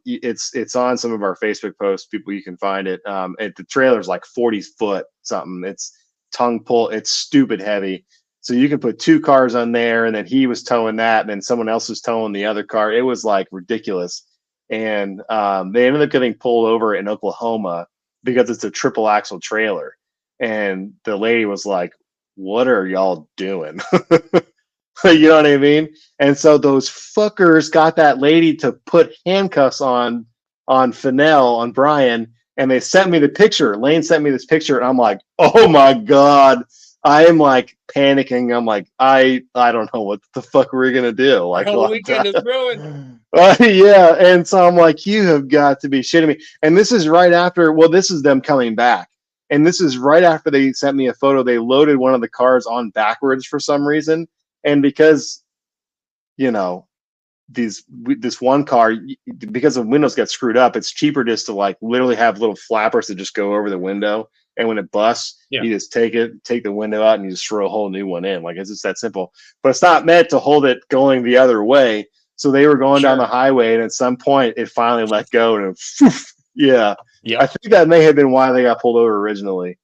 Speaker 2: It's on some of our Facebook posts. People, you can find it. The trailer's like 40 foot something. It's tongue pull. It's stupid heavy. So you can put two cars on there, and then he was towing that, and then someone else was towing the other car. It was like ridiculous. And they ended up getting pulled over in Oklahoma because it's a triple axle trailer. And the lady was like, "What are y'all doing?" You know what I mean? And so those fuckers got that lady to put handcuffs on Fennell, on Brian, and they sent me the picture. Lane sent me this picture, and I'm like, "Oh my god!" I am like panicking. I'm like, I don't know what the fuck we're gonna do.
Speaker 1: Our
Speaker 2: Like,
Speaker 1: whole weekend is ruined.
Speaker 2: yeah. And so I'm like, you have got to be shitting me. And this is right after. Well, this is them coming back, and this is right after they sent me a photo. They loaded one of the cars on backwards for some reason, and because you know this one car, because the windows get screwed up, it's cheaper just to like literally have little flappers that just go over the window, and when it busts,
Speaker 1: Yeah.
Speaker 2: you just take the window out, and you just throw a whole new one in. Like, it's just that simple. But it's not meant to hold it going the other way. So they were going down the highway, and at some point it finally let go, and yeah.
Speaker 1: Yeah.
Speaker 2: I think that may have been why they got pulled over originally.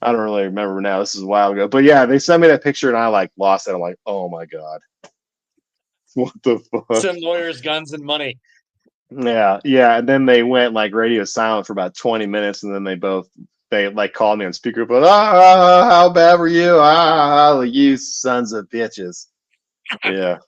Speaker 2: I don't really remember now. This is a while ago. But yeah, they sent me that picture, and I like lost it. I'm like, oh my god. What the fuck?
Speaker 1: Send lawyers, guns, and money.
Speaker 2: Yeah, yeah. And then they went like radio silent for about 20 minutes, and then they like called me on speaker, but how bad were you? You sons of bitches. Yeah.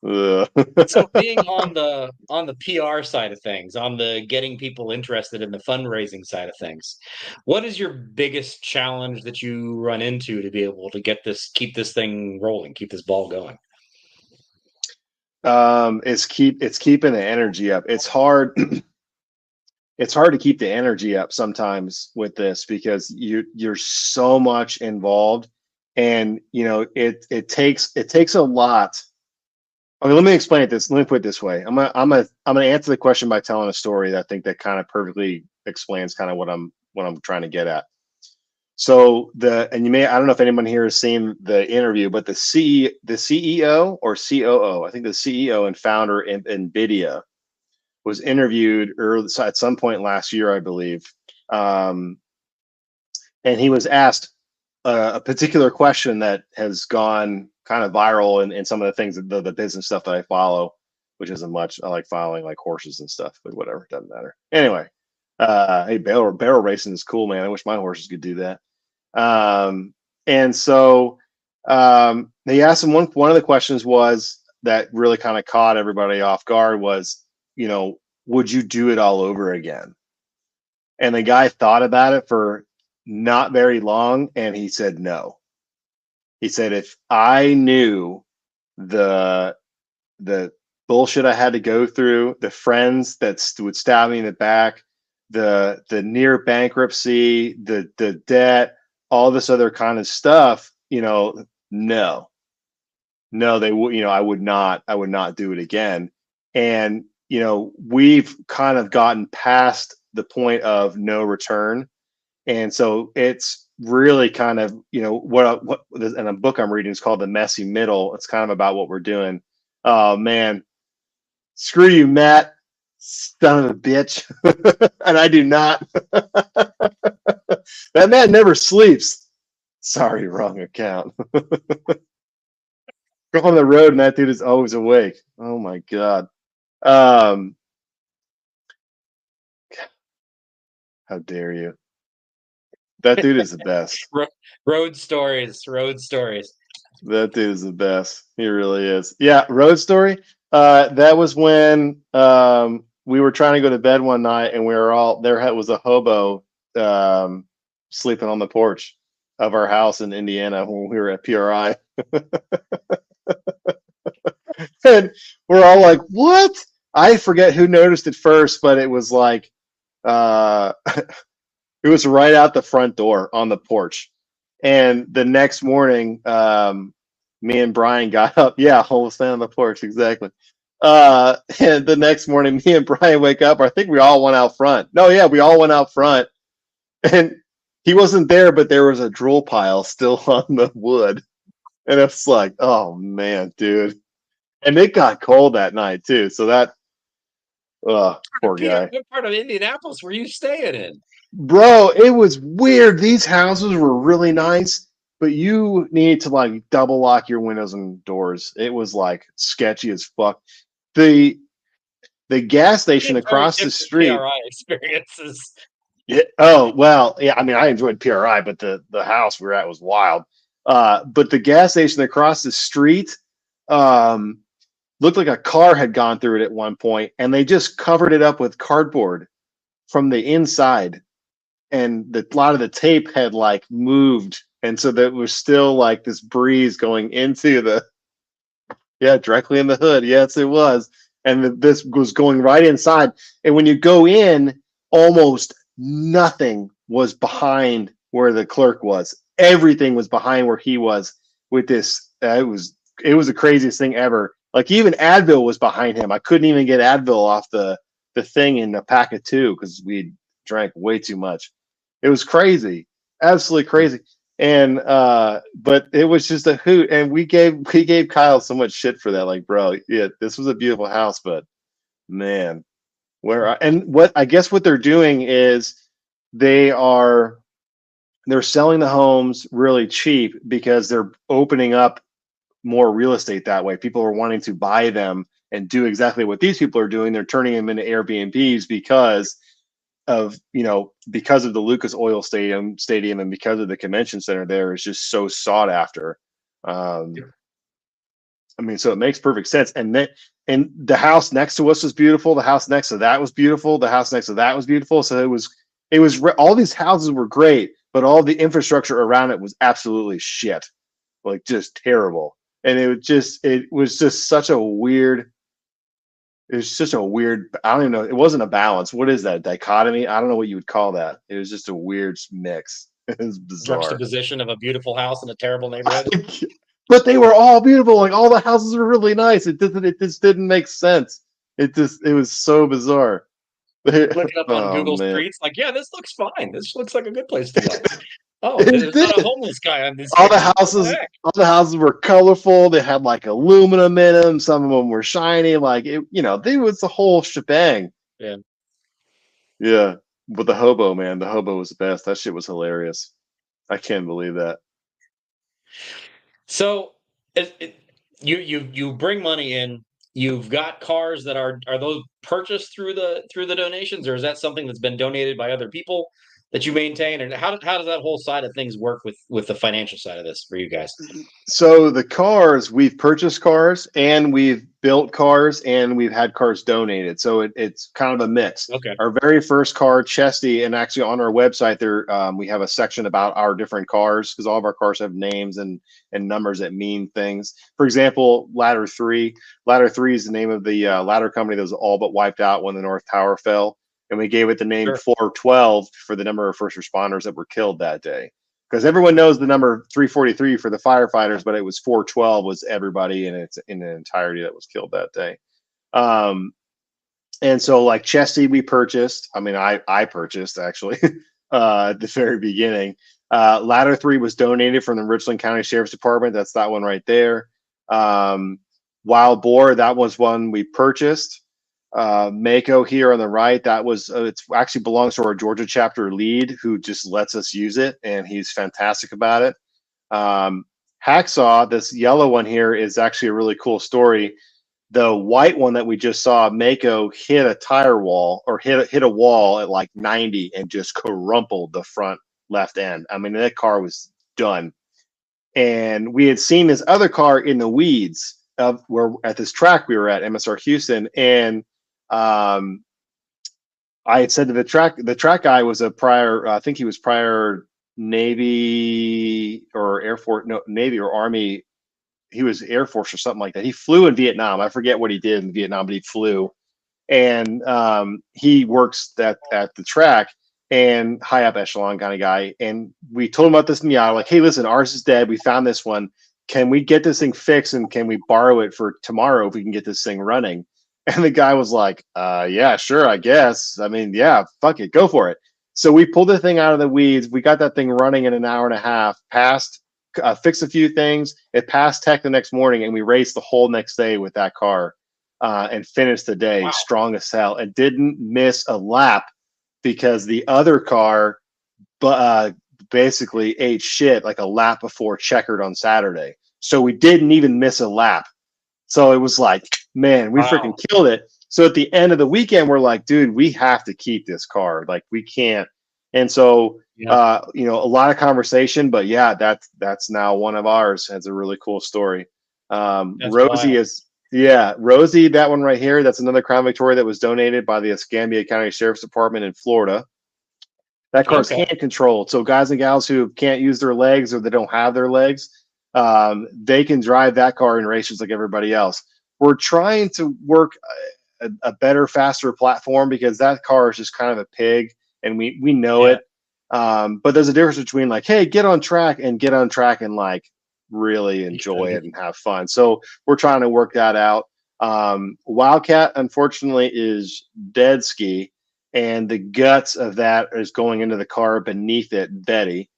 Speaker 1: So being on the PR side of things, on the getting people interested in the fundraising side of things, what is your biggest challenge that you run into to be able to keep this thing rolling, keep this ball going?
Speaker 2: It's keeping the energy up. It's hard. It's hard to keep the energy up sometimes with this because you're so much involved, and it takes a lot. Okay, let me explain it this. Let me put it this way. I'm gonna answer the question by telling a story that I think that kind of perfectly explains kind of what I'm trying to get at. So I don't know if anyone here has seen the interview, but the CEO or COO, I think the CEO and founder in NVIDIA was interviewed at some point last year, I believe. And he was asked a particular question that has gone kind of viral in some of the things, the business stuff that I follow, which isn't much. I like following like horses and stuff, but whatever, doesn't matter. Anyway, hey, barrel racing is cool, man. I wish my horses could do that. And so they asked him one of the questions was that really kind of caught everybody off guard was, would you do it all over again? And the guy thought about it for not very long, and he said no. He said, if I knew the bullshit I had to go through, the friends that would stab me in the back, the near bankruptcy, the debt, all this other kind of stuff, no, they would, I would not do it again. And, we've kind of gotten past the point of no return. And so it's really kind of, what in a book I'm reading is called The Messy Middle. It's kind of about what we're doing. Oh man, screw you, Matt, son of a bitch. And I do not. That man never sleeps. Sorry, wrong account. Go on the road and that dude is always awake. Oh my god. How dare you? That dude is the best.
Speaker 1: Road stories.
Speaker 2: That dude is the best. He really is. Yeah, road story. That was when we were trying to go to bed one night, and we were all there. Was a hobo sleeping on the porch of our house in Indiana when we were at PRI, and we're all like, "What?" I forget who noticed it first, but it was like It was right out the front door on the porch. And the next morning, me and Brian got up. Yeah, homeless man on the porch, exactly. And the next morning, me and Brian wake up. I think we all went out front. No, yeah, we all went out front, and he wasn't there, but there was a drool pile still on the wood, and it's like, oh man, dude. And it got cold that night too. So that, poor guy.
Speaker 1: What part of Indianapolis were you staying in?
Speaker 2: Bro, it was weird. These houses were really nice, but you need to like double lock your windows and doors. It was like sketchy as fuck. The the gas station
Speaker 1: Very
Speaker 2: across the
Speaker 1: different
Speaker 2: street.
Speaker 1: PRI experiences.
Speaker 2: Yeah, oh well, yeah. I mean, I enjoyed PRI, but the house we were at was wild. But the gas station across the street um, looked like a car had gone through it at one point, and they just covered it up with cardboard from the inside, and a lot of the tape had like moved, and so there was still like this breeze going into the directly in the hood. Yes, it was, and this was going right inside. And when you go in, almost nothing was behind where the clerk was. Everything was behind where he was with this. It was the craziest thing ever. Like even Advil was behind him. I couldn't even get Advil off the thing in a pack of two because we drank way too much. It was crazy, absolutely crazy. And but it was just a hoot. And we gave Kyle so much shit for that. Like, bro, yeah, this was a beautiful house, but man, and what I guess what they're doing is they are they're selling the homes really cheap because they're opening up more real estate that way. People are wanting to buy them and do exactly what these people are doing. They're turning them into Airbnbs because of the Lucas Oil Stadium and because of the convention center there is just so sought after. I mean, so it makes perfect sense. And the house next to us was beautiful. The house next to that was beautiful. The house next to that was beautiful. So it was all these houses were great, but all the infrastructure around it was absolutely shit, like just terrible. And it was just such a weird. It was just a weird. I don't even know. It wasn't a balance. What is that dichotomy? I don't know what you would call that. It was just a weird mix. It was bizarre.
Speaker 1: Juxtaposition of a beautiful house in a terrible neighborhood.
Speaker 2: But they were all beautiful. Like all the houses were really nice. It just didn't make sense. It was so bizarre.
Speaker 1: Looking up on
Speaker 2: Oh
Speaker 1: Google
Speaker 2: man.
Speaker 1: Streets, like, yeah, this looks fine. This looks like a good place to live. Oh,
Speaker 2: It
Speaker 1: there's not a
Speaker 2: did.
Speaker 1: homeless guy on this
Speaker 2: All the
Speaker 1: street. What the
Speaker 2: houses,
Speaker 1: heck?
Speaker 2: all the houses were colorful. They had like aluminum in them. Some of them were shiny. Like they was the whole shebang.
Speaker 1: Yeah.
Speaker 2: Yeah. But the hobo, man, the hobo was the best. That shit was hilarious. I can't believe that.
Speaker 1: So you bring money in. You've got cars that are those purchased through the donations, or is that something that's been donated by other people that you maintain? And how does that whole side of things work with the financial side of this for you guys?
Speaker 2: So the cars, we've purchased cars and we've built cars and we've had cars donated. So it's kind of a mix.
Speaker 1: Okay.
Speaker 2: Our very first car, Chesty, and actually on our website there, we have a section about our different cars because all of our cars have names and numbers that mean things. For example, Ladder 3. Ladder 3 is the name of the ladder company that was all but wiped out when the North Tower fell. And we gave it the name
Speaker 1: Sure.
Speaker 2: 412 for the number of first responders that were killed that day because everyone knows the number 343 for the firefighters, but it was 412 was everybody in the entirety that was killed that day. And so like Chesty, we purchased. I mean, I purchased actually at the very beginning. Ladder 3 was donated from the Richland County Sheriff's Department. That's that one right there. Wild Boar, that was one we purchased. Mako here on the right, that was it actually belongs to our Georgia chapter lead who just lets us use it, and he's fantastic about it. Hacksaw, this yellow one here, is actually a really cool story. The white one that we just saw, Mako hit a tire wall or hit a wall at like 90 and just crumpled the front left end. I mean, that car was done. And we had seen this other car in the weeds of where at this track we were at, MSR Houston, and I had said to the track guy was a prior, I think he was prior Navy or Air Force, no, Navy or Army. He was Air Force or something like that. He flew in Vietnam. I forget what he did in Vietnam, but he flew. And he works at the track. and high up echelon kind of guy. And we told him about this Miata, like, hey, listen, ours is dead. We found this one. Can we get this thing fixed and can we borrow it for tomorrow if we can get this thing running? And the guy was like, yeah, sure, I guess. I mean, yeah, fuck it, go for it. So we pulled the thing out of the weeds. We got that thing running in an hour and a half, fixed a few things. It passed tech the next morning, and we raced the whole next day with that car and finished the day
Speaker 1: Wow.
Speaker 2: strong as hell and didn't miss a lap because the other car basically ate shit like a lap before checkered on Saturday. So we didn't even miss a lap. So it was like, man, we freaking
Speaker 1: Wow.
Speaker 2: killed it. So at the end of the weekend, we're like, dude, we have to keep this car. Like we can't. And so,
Speaker 1: Yeah.
Speaker 2: a lot of conversation, but yeah, that's now one of ours. That's a really cool story.
Speaker 1: That's
Speaker 2: Rosie
Speaker 1: wild.
Speaker 2: is, yeah, Rosie, that one right here. That's another Crown Victoria that was donated by the Escambia County Sheriff's Department in Florida. That car's
Speaker 1: Okay.
Speaker 2: hand controlled. So guys and gals who can't use their legs or they don't have their legs, they can drive that car in races like everybody else. We're trying to work a better, faster platform because that car is just kind of a pig, and we know
Speaker 1: Yeah.
Speaker 2: it. But there's a difference between like, hey, get on track and like really enjoy
Speaker 1: Yeah.
Speaker 2: it and have fun. So we're trying to work that out. Wildcat, unfortunately, is dead ski, and the guts of that is going into the car beneath it, Betty.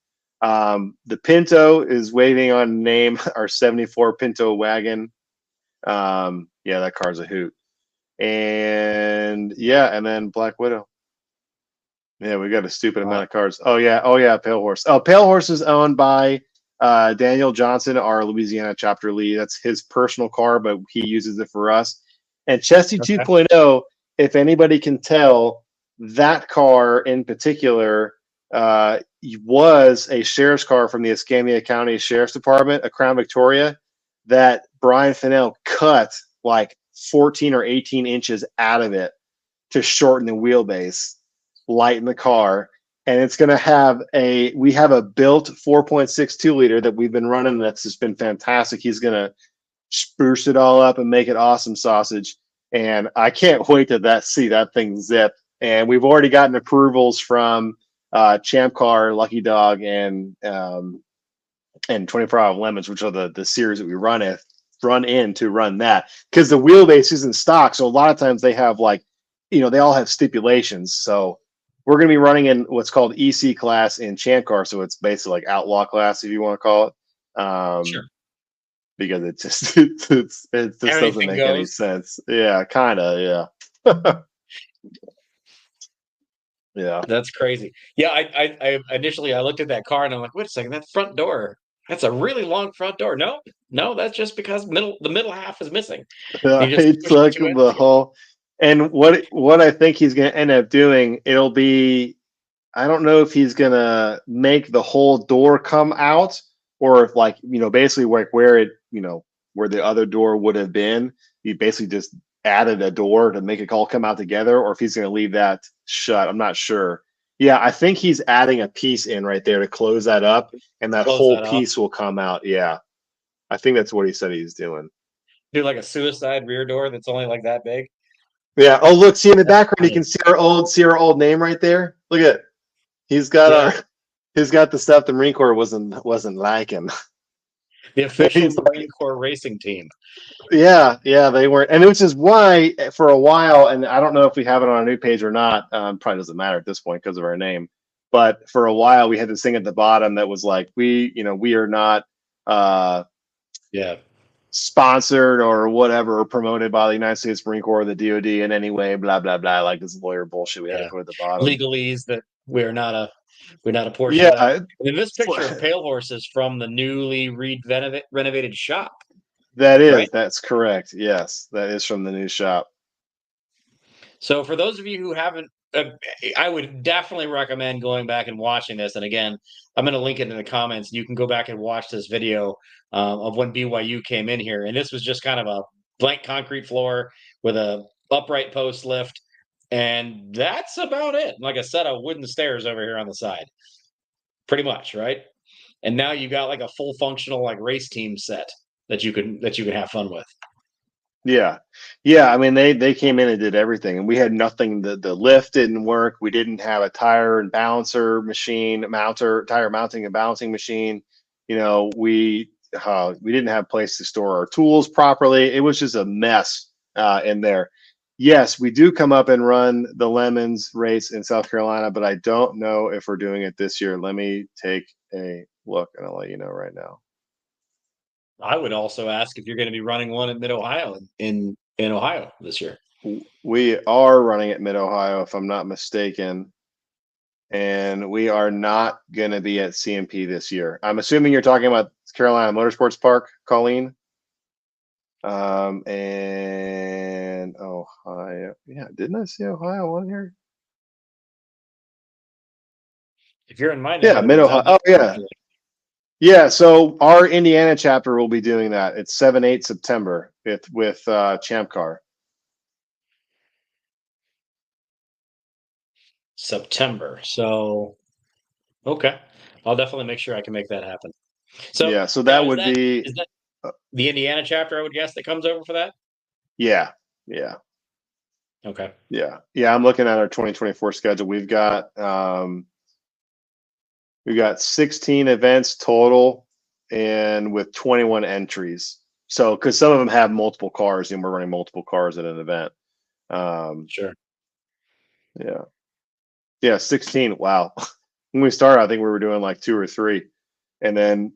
Speaker 2: The Pinto is waiting on name, our 74 Pinto wagon. Yeah, that car's a hoot. And yeah, and then Black Widow. Yeah, we got a stupid
Speaker 1: Wow.
Speaker 2: amount of cars. Oh yeah, Pale Horse. Oh, Pale Horse is owned by Daniel Johnson, our Louisiana chapter lead. That's his personal car, but he uses it for us. And Chesty
Speaker 1: Okay.
Speaker 2: 2.0, if anybody can tell, that car in particular was a sheriff's car from the Escambia County Sheriff's Department, a Crown Victoria, that Brian Fennell cut like 14 or 18 inches out of it to shorten the wheelbase, lighten the car. And it's going to have we have a built 4.62 liter that we've been running. That's just been fantastic. He's going to spruce it all up and make it awesome sausage. And I can't wait to see that thing zip. And we've already gotten approvals from Champ Car, Lucky Dog, and 24 Hour Lemons, which are the series that we run to run that, because the wheelbase isn't stock. So a lot of times they have they all have stipulations. So we're going to be running in what's called EC class in Champ Car. So it's basically like outlaw class, if you want to call it.
Speaker 1: Sure.
Speaker 2: Because it just it just doesn't
Speaker 1: Anything
Speaker 2: make any
Speaker 1: goes.
Speaker 2: sense. Yeah, kind of. Yeah, yeah.
Speaker 1: That's crazy. Yeah, I initially I looked at that car and I'm like, wait a second, that front door. That's a really long front door. No, no, that's just because the middle half is missing. You just
Speaker 2: It's
Speaker 1: push the
Speaker 2: like
Speaker 1: two ends
Speaker 2: the
Speaker 1: together.
Speaker 2: whole. And what I think he's going to end up doing, it'll be, I don't know if he's gonna make the whole door come out, or if basically where it where the other door would have been, he basically just added a door to make it all come out together, or if he's gonna leave that shut. I'm not sure. Yeah, I think he's adding a piece in right there to close that up, and that
Speaker 1: Close
Speaker 2: whole
Speaker 1: that off.
Speaker 2: piece will come out. Yeah, I think that's what he said he's doing.
Speaker 1: Do like a suicide rear door that's only like that big.
Speaker 2: Yeah. Oh, look, see in the
Speaker 1: That's
Speaker 2: background, you can
Speaker 1: funny.
Speaker 2: see our old name right there. Look at it. He's got
Speaker 1: Yeah,
Speaker 2: our he's got the stuff the Marine Corps wasn't liking.
Speaker 1: the official
Speaker 2: He's
Speaker 1: Marine Corps racing team.
Speaker 2: yeah, they weren't, and which is why for a while, and I don't know if we have it on our new page or not. Probably doesn't matter at this point because of our name. But for a while, we had this thing at the bottom that was like, we are not uh,
Speaker 1: Yeah,
Speaker 2: sponsored or whatever or promoted by the United States Marine Corps or the DoD in any way. Blah blah blah. Like this lawyer bullshit we had to
Speaker 1: yeah.
Speaker 2: put at the bottom.
Speaker 1: Legalese that we're not a portion of that.
Speaker 2: Yeah,
Speaker 1: And in this picture of Pale Horse is from the newly renovated shop, right?
Speaker 2: that's correct. Yes, that is from the new shop.
Speaker 1: So for those of you who haven't, I would definitely recommend going back and watching this. And again, I'm going to link it in the comments. You can go back and watch this video of when BYU came in here, and this was just kind of a blank concrete floor with a upright post lift, and that's about it. Like I said, a wooden stairs over here on the side, pretty much, right? And now you got like a full functional like race team set that you can have fun with.
Speaker 2: Yeah. Yeah. I mean, they came in and did everything, and we had nothing. The lift didn't work. We didn't have a tire and balancer machine, tire mounting and balancing machine. We didn't have a place to store our tools properly. It was just a mess in there. Yes, we do come up and run the Lemons race in South Carolina, but I don't know if we're doing it this year. Let me take a look, and I'll let you know right now.
Speaker 1: I would also ask if you're going to be running one in Mid Ohio in Ohio this year.
Speaker 2: We are running at Mid Ohio, if I'm not mistaken, and we are not going to be at CMP this year. I'm assuming you're talking about Carolina Motorsports Park, Colleen. And Ohio. Yeah, didn't I see Ohio on here?
Speaker 1: If you're in my neck
Speaker 2: Yeah,
Speaker 1: of the
Speaker 2: Mid
Speaker 1: woods,
Speaker 2: Ohio.
Speaker 1: I'd be
Speaker 2: Oh, yeah.
Speaker 1: congratulated.
Speaker 2: Yeah, so our Indiana chapter will be doing that. It's 7-8 September with Champ Car.
Speaker 1: September. So okay, I'll definitely make sure I can make that happen. So
Speaker 2: Yeah, so
Speaker 1: now
Speaker 2: that would be
Speaker 1: is that
Speaker 2: uh,
Speaker 1: the Indiana chapter? I would guess that comes over for that.
Speaker 2: yeah, yeah,
Speaker 1: Okay,
Speaker 2: yeah. Yeah, I'm looking at our 2024 schedule. We've got 16 events total and with 21 entries. So, because some of them have multiple cars and we're running multiple cars at an event. Um,
Speaker 1: sure.
Speaker 2: yeah. Yeah, 16. Wow. When we started, I think we were doing like 2 or 3. And then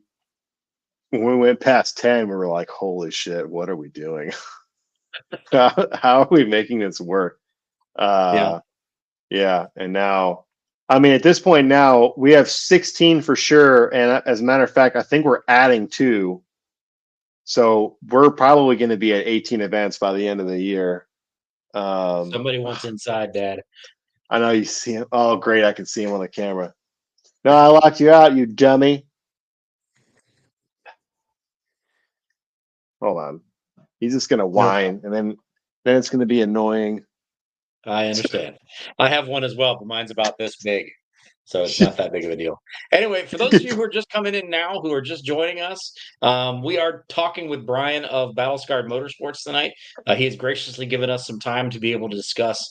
Speaker 2: when we went past 10, we were like, holy shit, what are we doing? How are we making this work?
Speaker 1: Yeah.
Speaker 2: Uh, yeah. And now, I mean, at this point now, we have 16 for sure. And as a matter of fact, I think we're adding 2. So we're probably going to be at 18 events by the end of the year.
Speaker 1: Somebody wants inside, Dad.
Speaker 2: I know you see him. Oh, great. I can see him on the camera. No, I locked you out, you dummy. Hold on. He's just going to
Speaker 1: No problem.
Speaker 2: whine, and then it's going to be annoying.
Speaker 1: I understand. I have one as well, but mine's about this big. So it's not that big of a deal. Anyway, for those of you who are just coming in now, who are just joining us, we are talking with Brian of Scarred Motorsports tonight. He has graciously given us some time to be able to discuss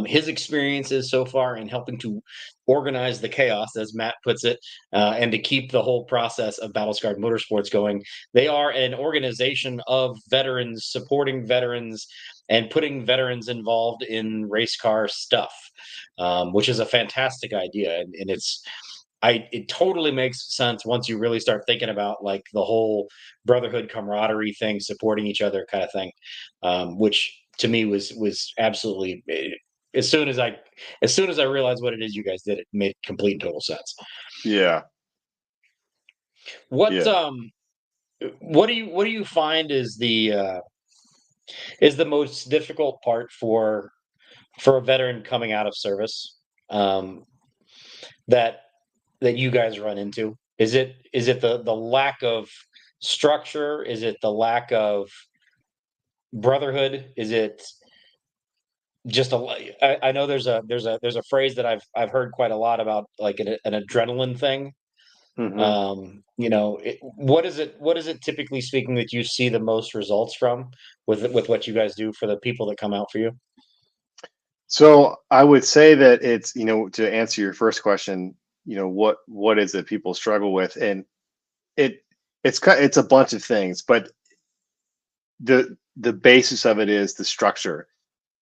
Speaker 1: his experiences so far in helping to organize the chaos, as Matt puts it, and to keep the whole process of Scarred Motorsports going. They are an organization of veterans supporting veterans and putting veterans involved in race car stuff, which is a fantastic idea. And it totally makes sense once you really start thinking about like the whole brotherhood camaraderie thing, supporting each other kind of thing, which to me was absolutely as soon as I realized what it is you guys did, it made complete and total sense.
Speaker 2: Yeah.
Speaker 1: What
Speaker 2: Yeah.
Speaker 1: um what do you find is the most difficult part for a veteran coming out of service, um, that you guys run into? Is it the lack of structure? Is it the lack of brotherhood? Is it just I know there's a phrase that I've heard quite a lot about, like an adrenaline thing.
Speaker 2: Hmm.
Speaker 1: What is it typically speaking that you see the most results from with what you guys do for the people that come out for you?
Speaker 2: So I would say that it's, to answer your first question, what is it people struggle with, and it it's a bunch of things, but the basis of it is the structure.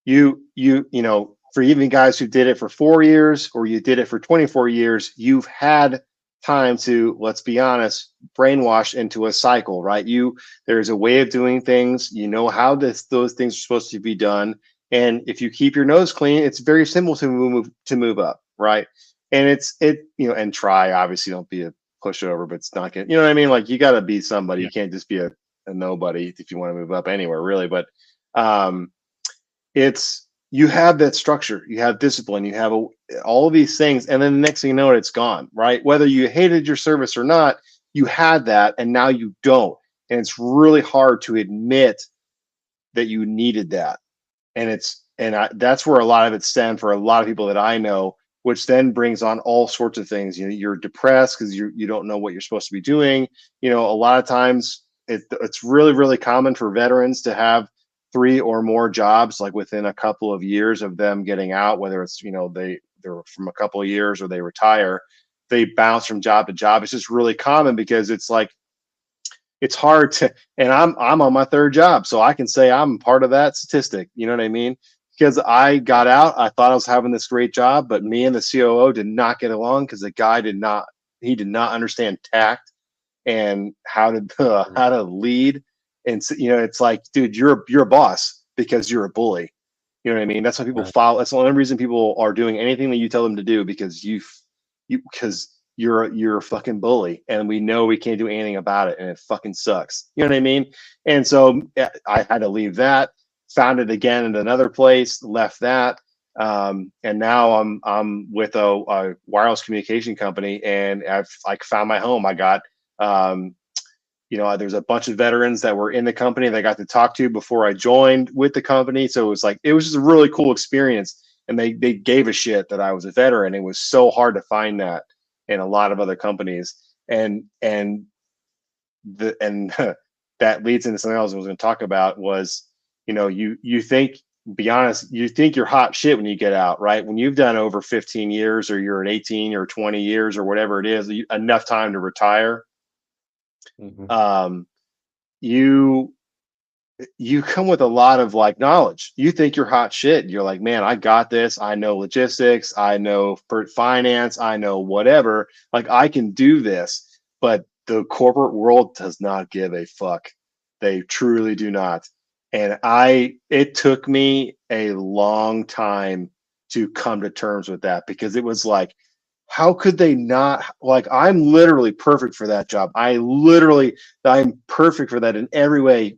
Speaker 2: For even guys who did it for 4 years or you did it for 24 years, you've had time to, let's be honest, brainwash into a cycle, right? There's a way of doing things. You know how those things are supposed to be done, and if you keep your nose clean, it's very simple to move up, right? And and try, obviously, don't be a pushover, but it's not good. You know what I mean? Like, you got to be somebody.
Speaker 1: Yeah.
Speaker 2: You can't just be a nobody if you want to move up anywhere, really. But um, it's you have that structure, you have discipline, you have all of these things, and then the next thing you know, it's gone, right? Whether you hated your service or not, you had that, and now you don't, and it's really hard to admit that you needed that, that's where a lot of it stemmed for a lot of people that I know, which then brings on all sorts of things. You're depressed because you don't know what you're supposed to be doing. A lot of times it's really, really common for veterans to have 3 or more jobs, like within a couple of years of them getting out, whether it's, they're from a couple of years or they retire, they bounce from job to job. It's just really common because it's like, it's hard to, and I'm on my third job, so I can say I'm part of that statistic. You know what I mean? Because I got out, I thought I was having this great job, but me and the COO did not get along because the guy did not understand tact and how to
Speaker 1: Mhm.
Speaker 2: how to lead. And so, it's like, dude, you're a boss because you're a bully. You know what I mean? That's why people
Speaker 1: Right.
Speaker 2: follow. That's the only reason people are doing anything that you tell them to do, because because you're a fucking bully, and we know we can't do anything about it, and it fucking sucks. You know what I mean? And so I had to leave that, found it again in another place, left that, and now I'm with a wireless communication company, and I've like found my home. I got um, there's a bunch of veterans that were in the company that I got to talk to before I joined with the company. So it was just a really cool experience. And they gave a shit that I was a veteran. It was so hard to find that in a lot of other companies. And that leads into something else I was going to talk about was, you think, be honest, you think you're hot shit when you get out, right? When you've done over 15 years, or you're at 18 or 20 years or whatever it is, enough time to retire,
Speaker 1: Mhm.
Speaker 2: um, you you come with a lot of like knowledge. You think you're hot shit. You're like, man, I got this. I know logistics. I know finance. I know whatever. Like, I can do this. But the corporate world does not give a fuck. They truly do not. And it took me a long time to come to terms with that, because it was like, how could they not? Like, I'm literally perfect for that job. I'm perfect for that in every way.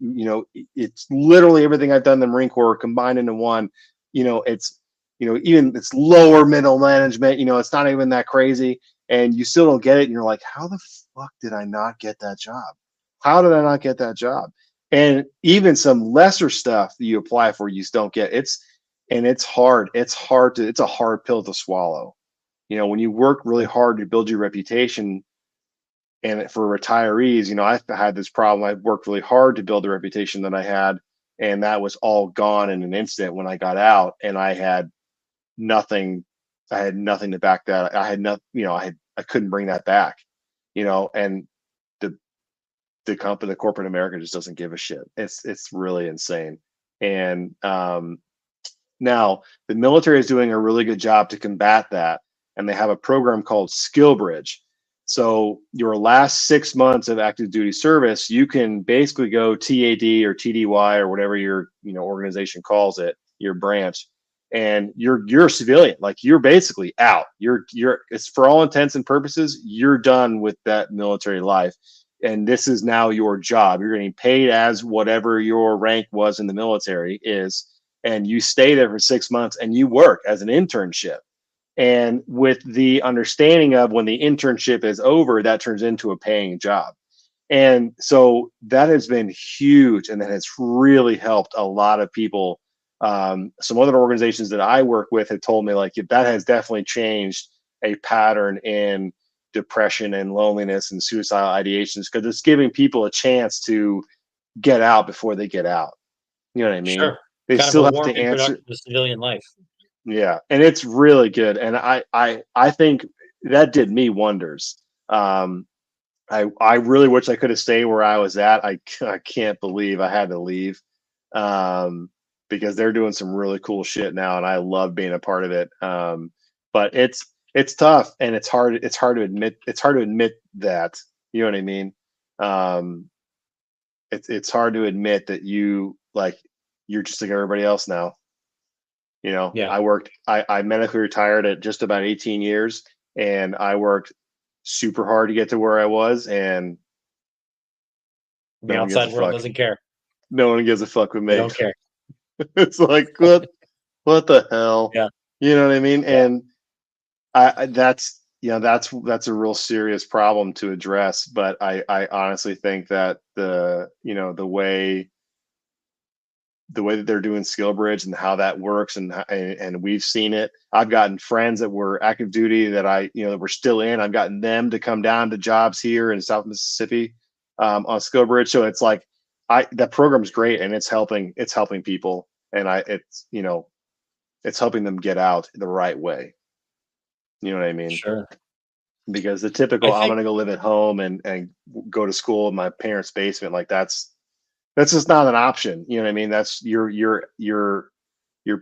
Speaker 2: It's literally everything I've done in the Marine Corps combined into one. It's, even it's lower middle management, it's not even that crazy. And you still don't get it. And you're like, how the fuck did I not get that job? How did I not get that job? And even some lesser stuff that you apply for, you just don't get. It's hard. It's a hard pill to swallow. When you work really hard to build your reputation. And for retirees, I've had this problem. I worked really hard to build the reputation that I had, and that was all gone in an instant when I got out, and I had nothing. I had nothing to back that. I had nothing. I couldn't bring that back. And the the corporate America just doesn't give a shit. It's really insane. And now the military is doing a really good job to combat that, and they have a program called Skill Bridge. So your last 6 months of active duty service, you can basically go TAD or TDY or whatever your organization calls it, your branch, and you're a civilian. Like, you're basically out. It's, for all intents and purposes, you're done with that military life, and this is now your job. You're getting paid as whatever your rank was in the military is, and you stay there for 6 months and you work as an internship. And with the understanding of, when the internship is over, that turns into a paying job. And so that has been huge, and that has really helped a lot of people. Some other organizations that I work with have told me, like, that has definitely changed a pattern in depression and loneliness and suicidal ideations, because it's giving people a chance to get out before they get out. You know what I mean?
Speaker 1: Sure.
Speaker 2: They
Speaker 1: Kind of a
Speaker 2: still have
Speaker 1: warm
Speaker 2: to answer.
Speaker 1: introduction to civilian life.
Speaker 2: Yeah, and it's really good, and I think that did me wonders. I really wish I could have stayed where I was at. I can't believe I had to leave, um, because they're doing some really cool shit now, and I love being a part of it. But it's tough, and it's hard. It's hard to admit. It's hard to admit that. You know what I mean? Um, it's hard to admit that you're just like everybody else now.
Speaker 1: Yeah.
Speaker 2: I medically retired at just about 18 years, and I worked super hard to get to where I was, and
Speaker 1: The
Speaker 2: no one gives a
Speaker 1: outside world
Speaker 2: fuck.
Speaker 1: doesn't care.
Speaker 2: No one gives a fuck with
Speaker 1: They
Speaker 2: me.
Speaker 1: don't care.
Speaker 2: It's like, what the hell?
Speaker 1: Yeah.
Speaker 2: You know what I mean?
Speaker 1: Yeah.
Speaker 2: And that's a real serious problem to address. But I honestly think that the way that they're doing Skill Bridge and how that works, and we've seen it. I've gotten friends that were active duty that were still in. I've gotten them to come down to jobs here in South Mississippi, on Skill Bridge. So it's like, that program's great, and it's helping people, and it's helping them get out the right way. You know what I mean?
Speaker 1: Sure.
Speaker 2: Because the
Speaker 1: I
Speaker 2: typical, I'm
Speaker 1: think
Speaker 2: gonna go live at home and go to school in my parents' basement, like that's just not an option. You know what I mean? That's you're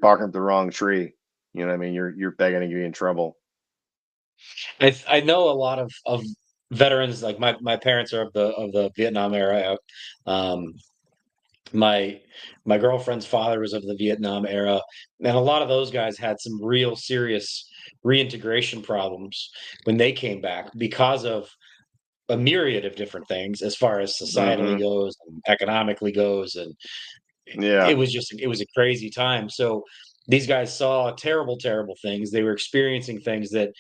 Speaker 2: barking up the wrong tree. You know what I mean? You're begging to get in trouble.
Speaker 1: I know a lot of veterans, like my parents are of the Vietnam era. Um, my my girlfriend's father was of the Vietnam era, and a lot of those guys had some real serious reintegration problems when they came back because of a myriad of different things as far as societally
Speaker 2: Hmm.
Speaker 1: goes and economically goes, and it
Speaker 2: Yeah,
Speaker 1: was just it was a crazy time. So these guys saw terrible, terrible things. They were experiencing things that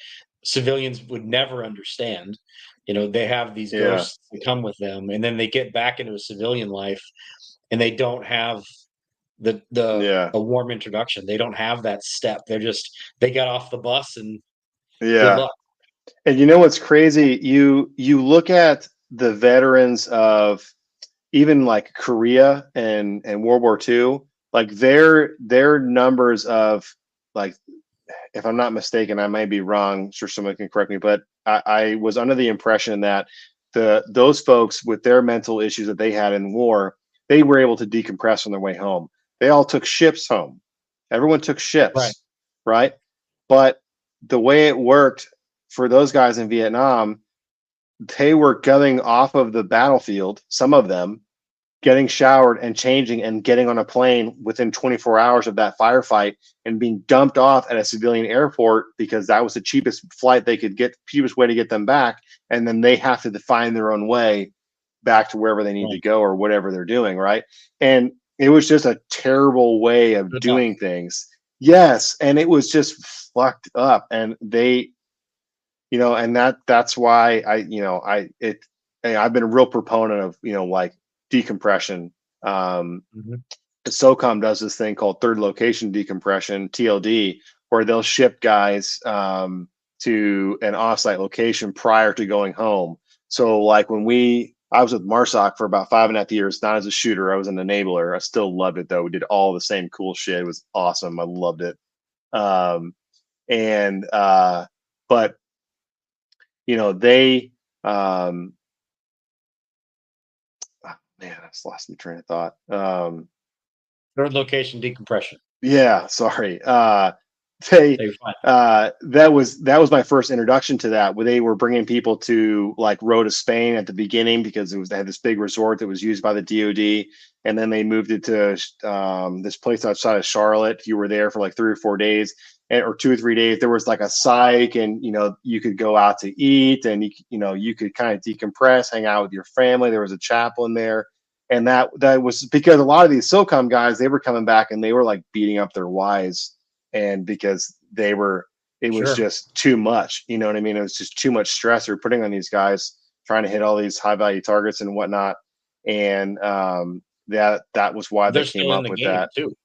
Speaker 1: civilians would never understand. You know, they have these
Speaker 2: yeah,
Speaker 1: ghosts that come with them, and then they get back into a civilian life, and they don't have the
Speaker 2: yeah,
Speaker 1: a warm introduction. They don't have that step. They got off the bus and good
Speaker 2: yeah.
Speaker 1: luck.
Speaker 2: And you know what's crazy? You look at the veterans of even like Korea and World War II, like their numbers of, like, if I'm not mistaken, I may be wrong. Sure, someone can correct me, but I was under the impression that those folks with their mental issues that they had in war, they were able to decompress on their way home. They all took ships home. Everyone took
Speaker 1: Right.
Speaker 2: ships, right? But the way it worked for those guys in Vietnam, they were getting off of the battlefield, some of them, getting showered and changing and getting on a plane within 24 hours of that firefight and being dumped off at a civilian airport because that was the cheapest flight they could get, cheapest way to get them back. And then they have to find their own way back to wherever they need to
Speaker 1: Right.
Speaker 2: go or whatever they're doing. Right. And it was just a terrible way of
Speaker 1: Good luck.
Speaker 2: doing things. Yes. And it was just fucked up. And they, and that's why I've been a real proponent of, like, decompression. Um,
Speaker 1: Mhm.
Speaker 2: SOCOM does this thing called third location decompression, TLD, where they'll ship guys to an offsite location prior to going home. So, like, I was with Marsoc for about 5.5 years, not as a shooter. I was an enabler. I still loved it though. We did all the same cool shit. It was awesome. I loved it. Um, and but they, um, man, I just lost my train of thought.
Speaker 1: Third location decompression.
Speaker 2: Yeah, sorry. They
Speaker 1: They fine.
Speaker 2: that was my first introduction to that, where they were bringing people to, like, Rota, Spain at the beginning, because they had this big resort that was used by the DoD, and then they moved it to this place outside of Charlotte. You were there for like 3 or 4 days, or 2 or 3 days. There was like a psych, and you could go out to eat, and you could kind of decompress, hang out with your family. There was a chapel in there, and that was because a lot of these SOCOM guys, they were coming back and they were like beating up their wives, and because it was
Speaker 1: Sure.
Speaker 2: just too much. You know what I mean? It was just too much stress they're putting on these guys, trying to hit all these high value targets and whatnot. And that was why they
Speaker 1: They're
Speaker 2: came
Speaker 1: still in
Speaker 2: up
Speaker 1: the
Speaker 2: with
Speaker 1: game
Speaker 2: that.
Speaker 1: too.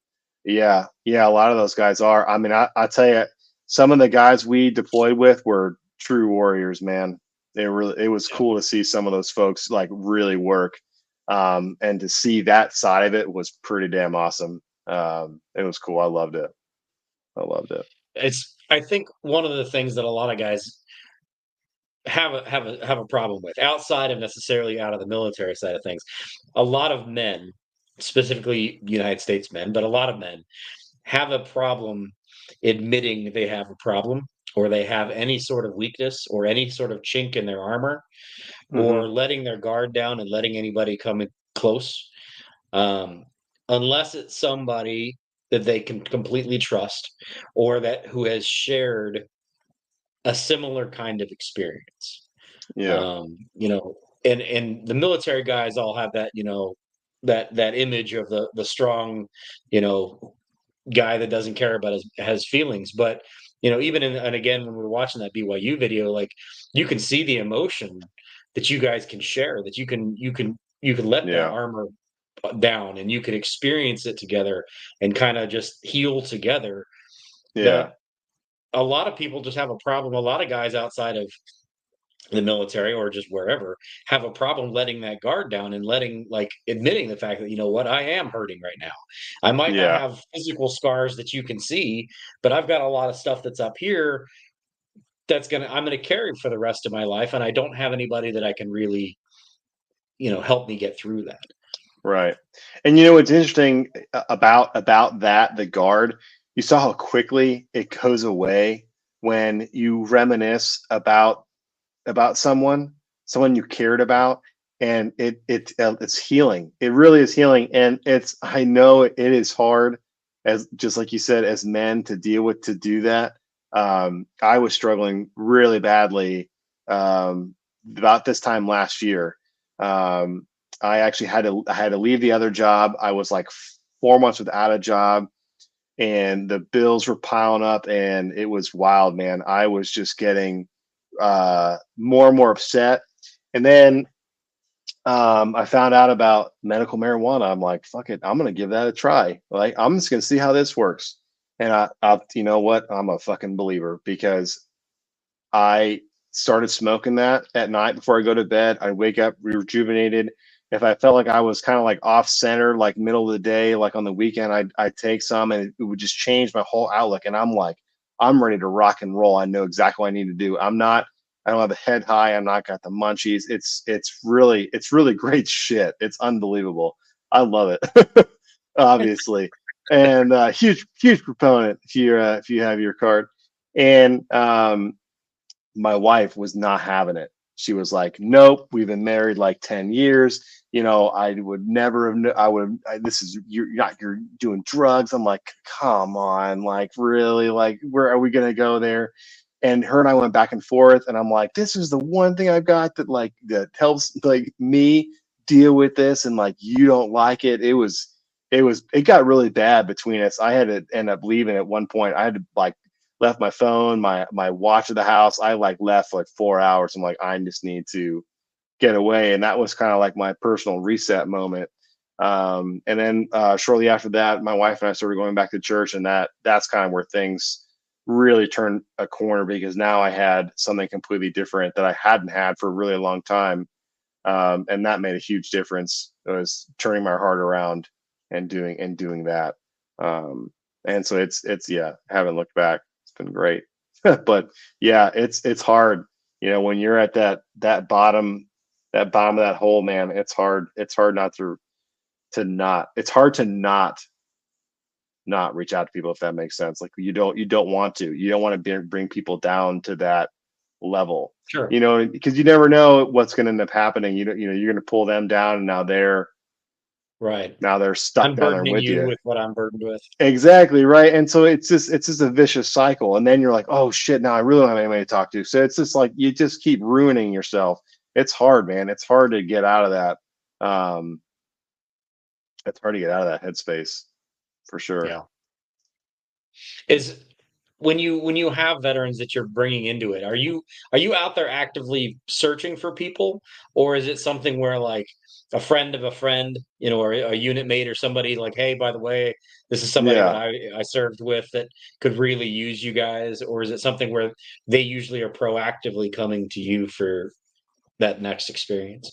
Speaker 2: Yeah, yeah, a lot of those guys are. I mean, I tell you, some of the guys we deployed with were true warriors, man. It was
Speaker 1: Yeah.
Speaker 2: cool to see some of those folks like really work. And to see that side of it was pretty damn awesome. It was cool. I loved it. I loved it.
Speaker 1: I think one of the things that a lot of guys have a problem with, outside of necessarily out of the military side of things. A lot of men, specifically United States men, but a lot of men have a problem admitting they have a problem, or they have any sort of weakness or any sort of chink in their armor,
Speaker 2: Hmm.
Speaker 1: or letting their guard down and letting anybody come in close, um, unless it's somebody that they can completely trust, or that who has shared a similar kind of experience.
Speaker 2: Yeah,
Speaker 1: You know, and the military guys all have that, that image of the strong, you know, guy that doesn't care about his has feelings. But even and again, when we were watching that BYU video, like, you can see the emotion that you guys can share, that you can let that
Speaker 2: yeah,
Speaker 1: armor down, and you can experience it together and kind of just heal together.
Speaker 2: yeah,
Speaker 1: That a lot of people just have a problem. A lot of guys outside of the military or just wherever have a problem letting that guard down and letting like admitting the fact that you know what, I am hurting right now. I might not
Speaker 2: Yeah.
Speaker 1: have physical scars that you can see, but I've got a lot of stuff that's up here that's gonna I'm gonna carry for the rest of my life, and I don't have anybody that I can really, help me get through that.
Speaker 2: Right. And you know what's interesting about that, the guard, you saw how quickly it goes away when you reminisce about someone you cared about, and it's healing. It really is healing, and it's I know it is hard, as just like you said, as men to deal with to do that. I was struggling really badly about this time last year. Um, I actually had to leave the other job. I was like 4 months without a job, and the bills were piling up, and it was wild, man. I was just getting more and more upset. And then I found out about medical marijuana. I'm like, fuck it, I'm gonna give that a try. Like, I'm just gonna see how this works. And you know what? I'm a fucking believer, because I started smoking that at night before I go to bed. I wake up rejuvenated. If I felt like I was kind of like off center, like middle of the day, like on the weekend, I'd take some, and it would just change my whole outlook. And I'm like, I'm ready to rock and roll. I know exactly what I need to do. I don't have a head high. I'm not got the munchies. It's really great shit. It's unbelievable. I love it. Obviously. And huge proponent if you have your card. And my wife was not having it. She was like, "Nope, we've been married like 10 years. You know, I would never have. I would. This is you're doing drugs." I'm like, "Come on, like really? Like, where are we gonna go there?" And her and I went back and forth, and I'm like, "This is the one thing I've got that helps like me deal with this, and like you don't like it." It got really bad between us. I had to end up leaving at one point. I had to like left my phone, my watch at the house. I like left for like 4 hours. I'm like, I just need to get away. And that was kind of like my personal reset moment. And then shortly after that, my wife and I started going back to church, and that's kind of where things really turned a corner, because now I had something completely different that I hadn't had for a really long time. And that made a huge difference. It was turning my heart around and doing that. Um, and so it's yeah, haven't looked back. It's been great. But yeah, it's hard. You know, when you're at that bottom of that hole, man, it's hard not to not it's hard to not reach out to people, if that makes sense. Like, you don't want to. You don't want to bring people down to that level.
Speaker 1: Sure.
Speaker 2: You know, because you never know what's going to end up happening. You're going to pull them down, and
Speaker 1: Right.
Speaker 2: now they're stuck
Speaker 1: I'm
Speaker 2: down there
Speaker 1: burdening
Speaker 2: with
Speaker 1: you
Speaker 2: you.
Speaker 1: with what I'm burdened with.
Speaker 2: Exactly, right. And so it's just a vicious cycle. And then you're like, oh shit, now I really don't have anybody to talk to. So it's just like you just keep ruining yourself. It's hard, man. It's hard to get out of that. Um, it's hard to get out of that headspace for sure.
Speaker 1: Yeah. Is when you have veterans that you're bringing into it, are you out there actively searching for people, or is it something where like a friend of a friend, or a unit mate or somebody like, hey, by the way, this is somebody that
Speaker 2: Yeah.
Speaker 1: I served with that could really use you guys, or is it something where they usually are proactively coming to you for that next experience?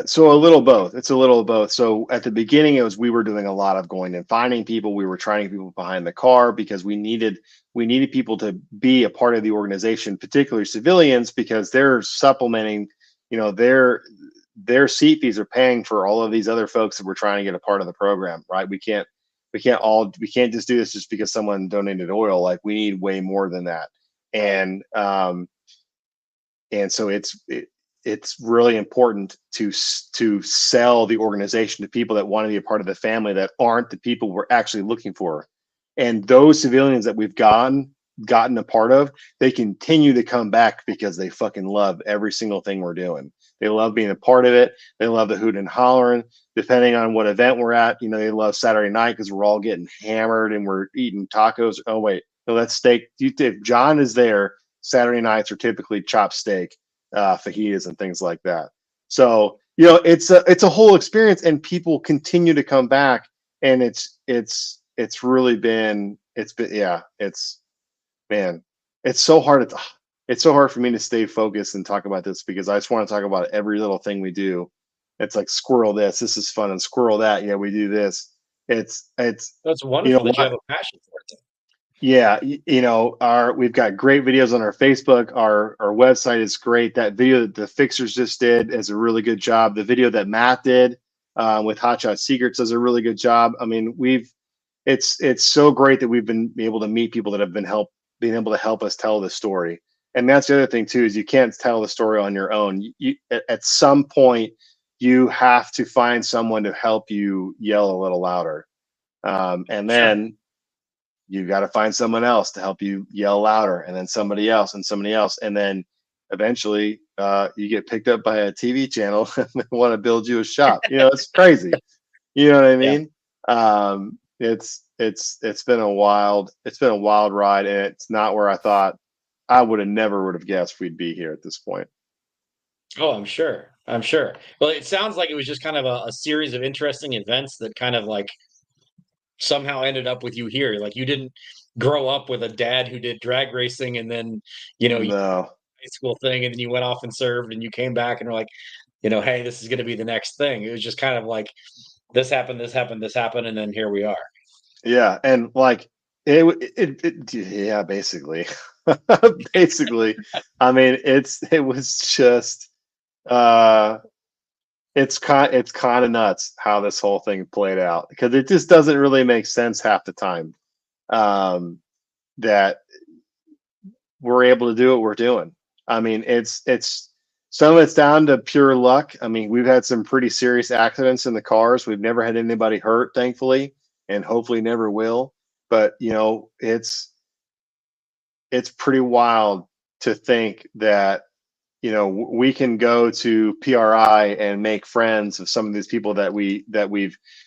Speaker 2: So a little both. It's a little of both. So at the beginning, it was we were doing a lot of going and finding people. We were trying to get people behind the car, because we needed people to be a part of the organization, particularly civilians, because they're supplementing, their seat fees are paying for all of these other folks that we're trying to get a part of the program, right? We can't just do this just because someone donated oil. Like, we need way more than that.
Speaker 1: Right.
Speaker 2: And so it's really important to sell the organization to people that want to be a part of the family, that aren't the people we're actually looking for. And those civilians that we've gotten a part of, they continue to come back because they fucking love every single thing we're doing. They love being a part of it. They love the hooting and hollering. Depending on what event we're at, they love Saturday night because we're all getting hammered and we're eating tacos. Oh wait, no, that's steak. If John is there, Saturday nights are typically chopped steak, fajitas, and things like that. So it's a whole experience, and people continue to come back, and it's really been, yeah, it's, man, it's so hard. it's so hard for me to stay focused and talk about this because I just want to talk about every little thing we do. It's like squirrel this is fun, and squirrel that. Yeah, we do this. It's
Speaker 1: That's
Speaker 2: you know
Speaker 1: wonderful that you have
Speaker 2: what?
Speaker 1: a passion for it.
Speaker 2: Yeah, our we've got great videos on our Facebook. Our website is great. That video that the Fixers just did is a really good job. The video that Matt did with Hotshot Secrets does a really good job. I mean, it's so great that we've been able to meet people that have being able to help us tell the story. And that's the other thing too, is you can't tell the story on your own. At some point you have to find someone to help you yell a little louder, and
Speaker 1: Sure.
Speaker 2: then you got to find someone else to help you yell louder, and then somebody else and somebody else, and then eventually you get picked up by a TV channel and they want to build you a shop. It's crazy. You know what I
Speaker 1: Yeah.
Speaker 2: mean? It's been a wild ride, and it's not where I thought. I would have guessed we'd be here at this point.
Speaker 1: Oh, I'm sure. I'm sure. Well, it sounds like it was just kind of a series of interesting events that kind of like somehow ended up with you here. Like you didn't grow up with a dad who did drag racing and then, you
Speaker 2: No,
Speaker 1: high school thing and then you went off and served and you came back and were like, hey, this is going to be the next thing. It was just kind of like this happened, this happened, this happened, and then here we are.
Speaker 2: yeah, and like yeah, basically, basically. I mean, it was just uh it's kind of nuts how this whole thing played out because it just doesn't really make sense half the time, um that we're able to do what we're doing. I mean, it's some of it's down to pure luck. I mean, we've had some pretty serious accidents in the cars. We've never had anybody hurt, thankfully, and hopefully never will. But it's pretty wild to think that we can go to PRI and make friends of some of these people that we've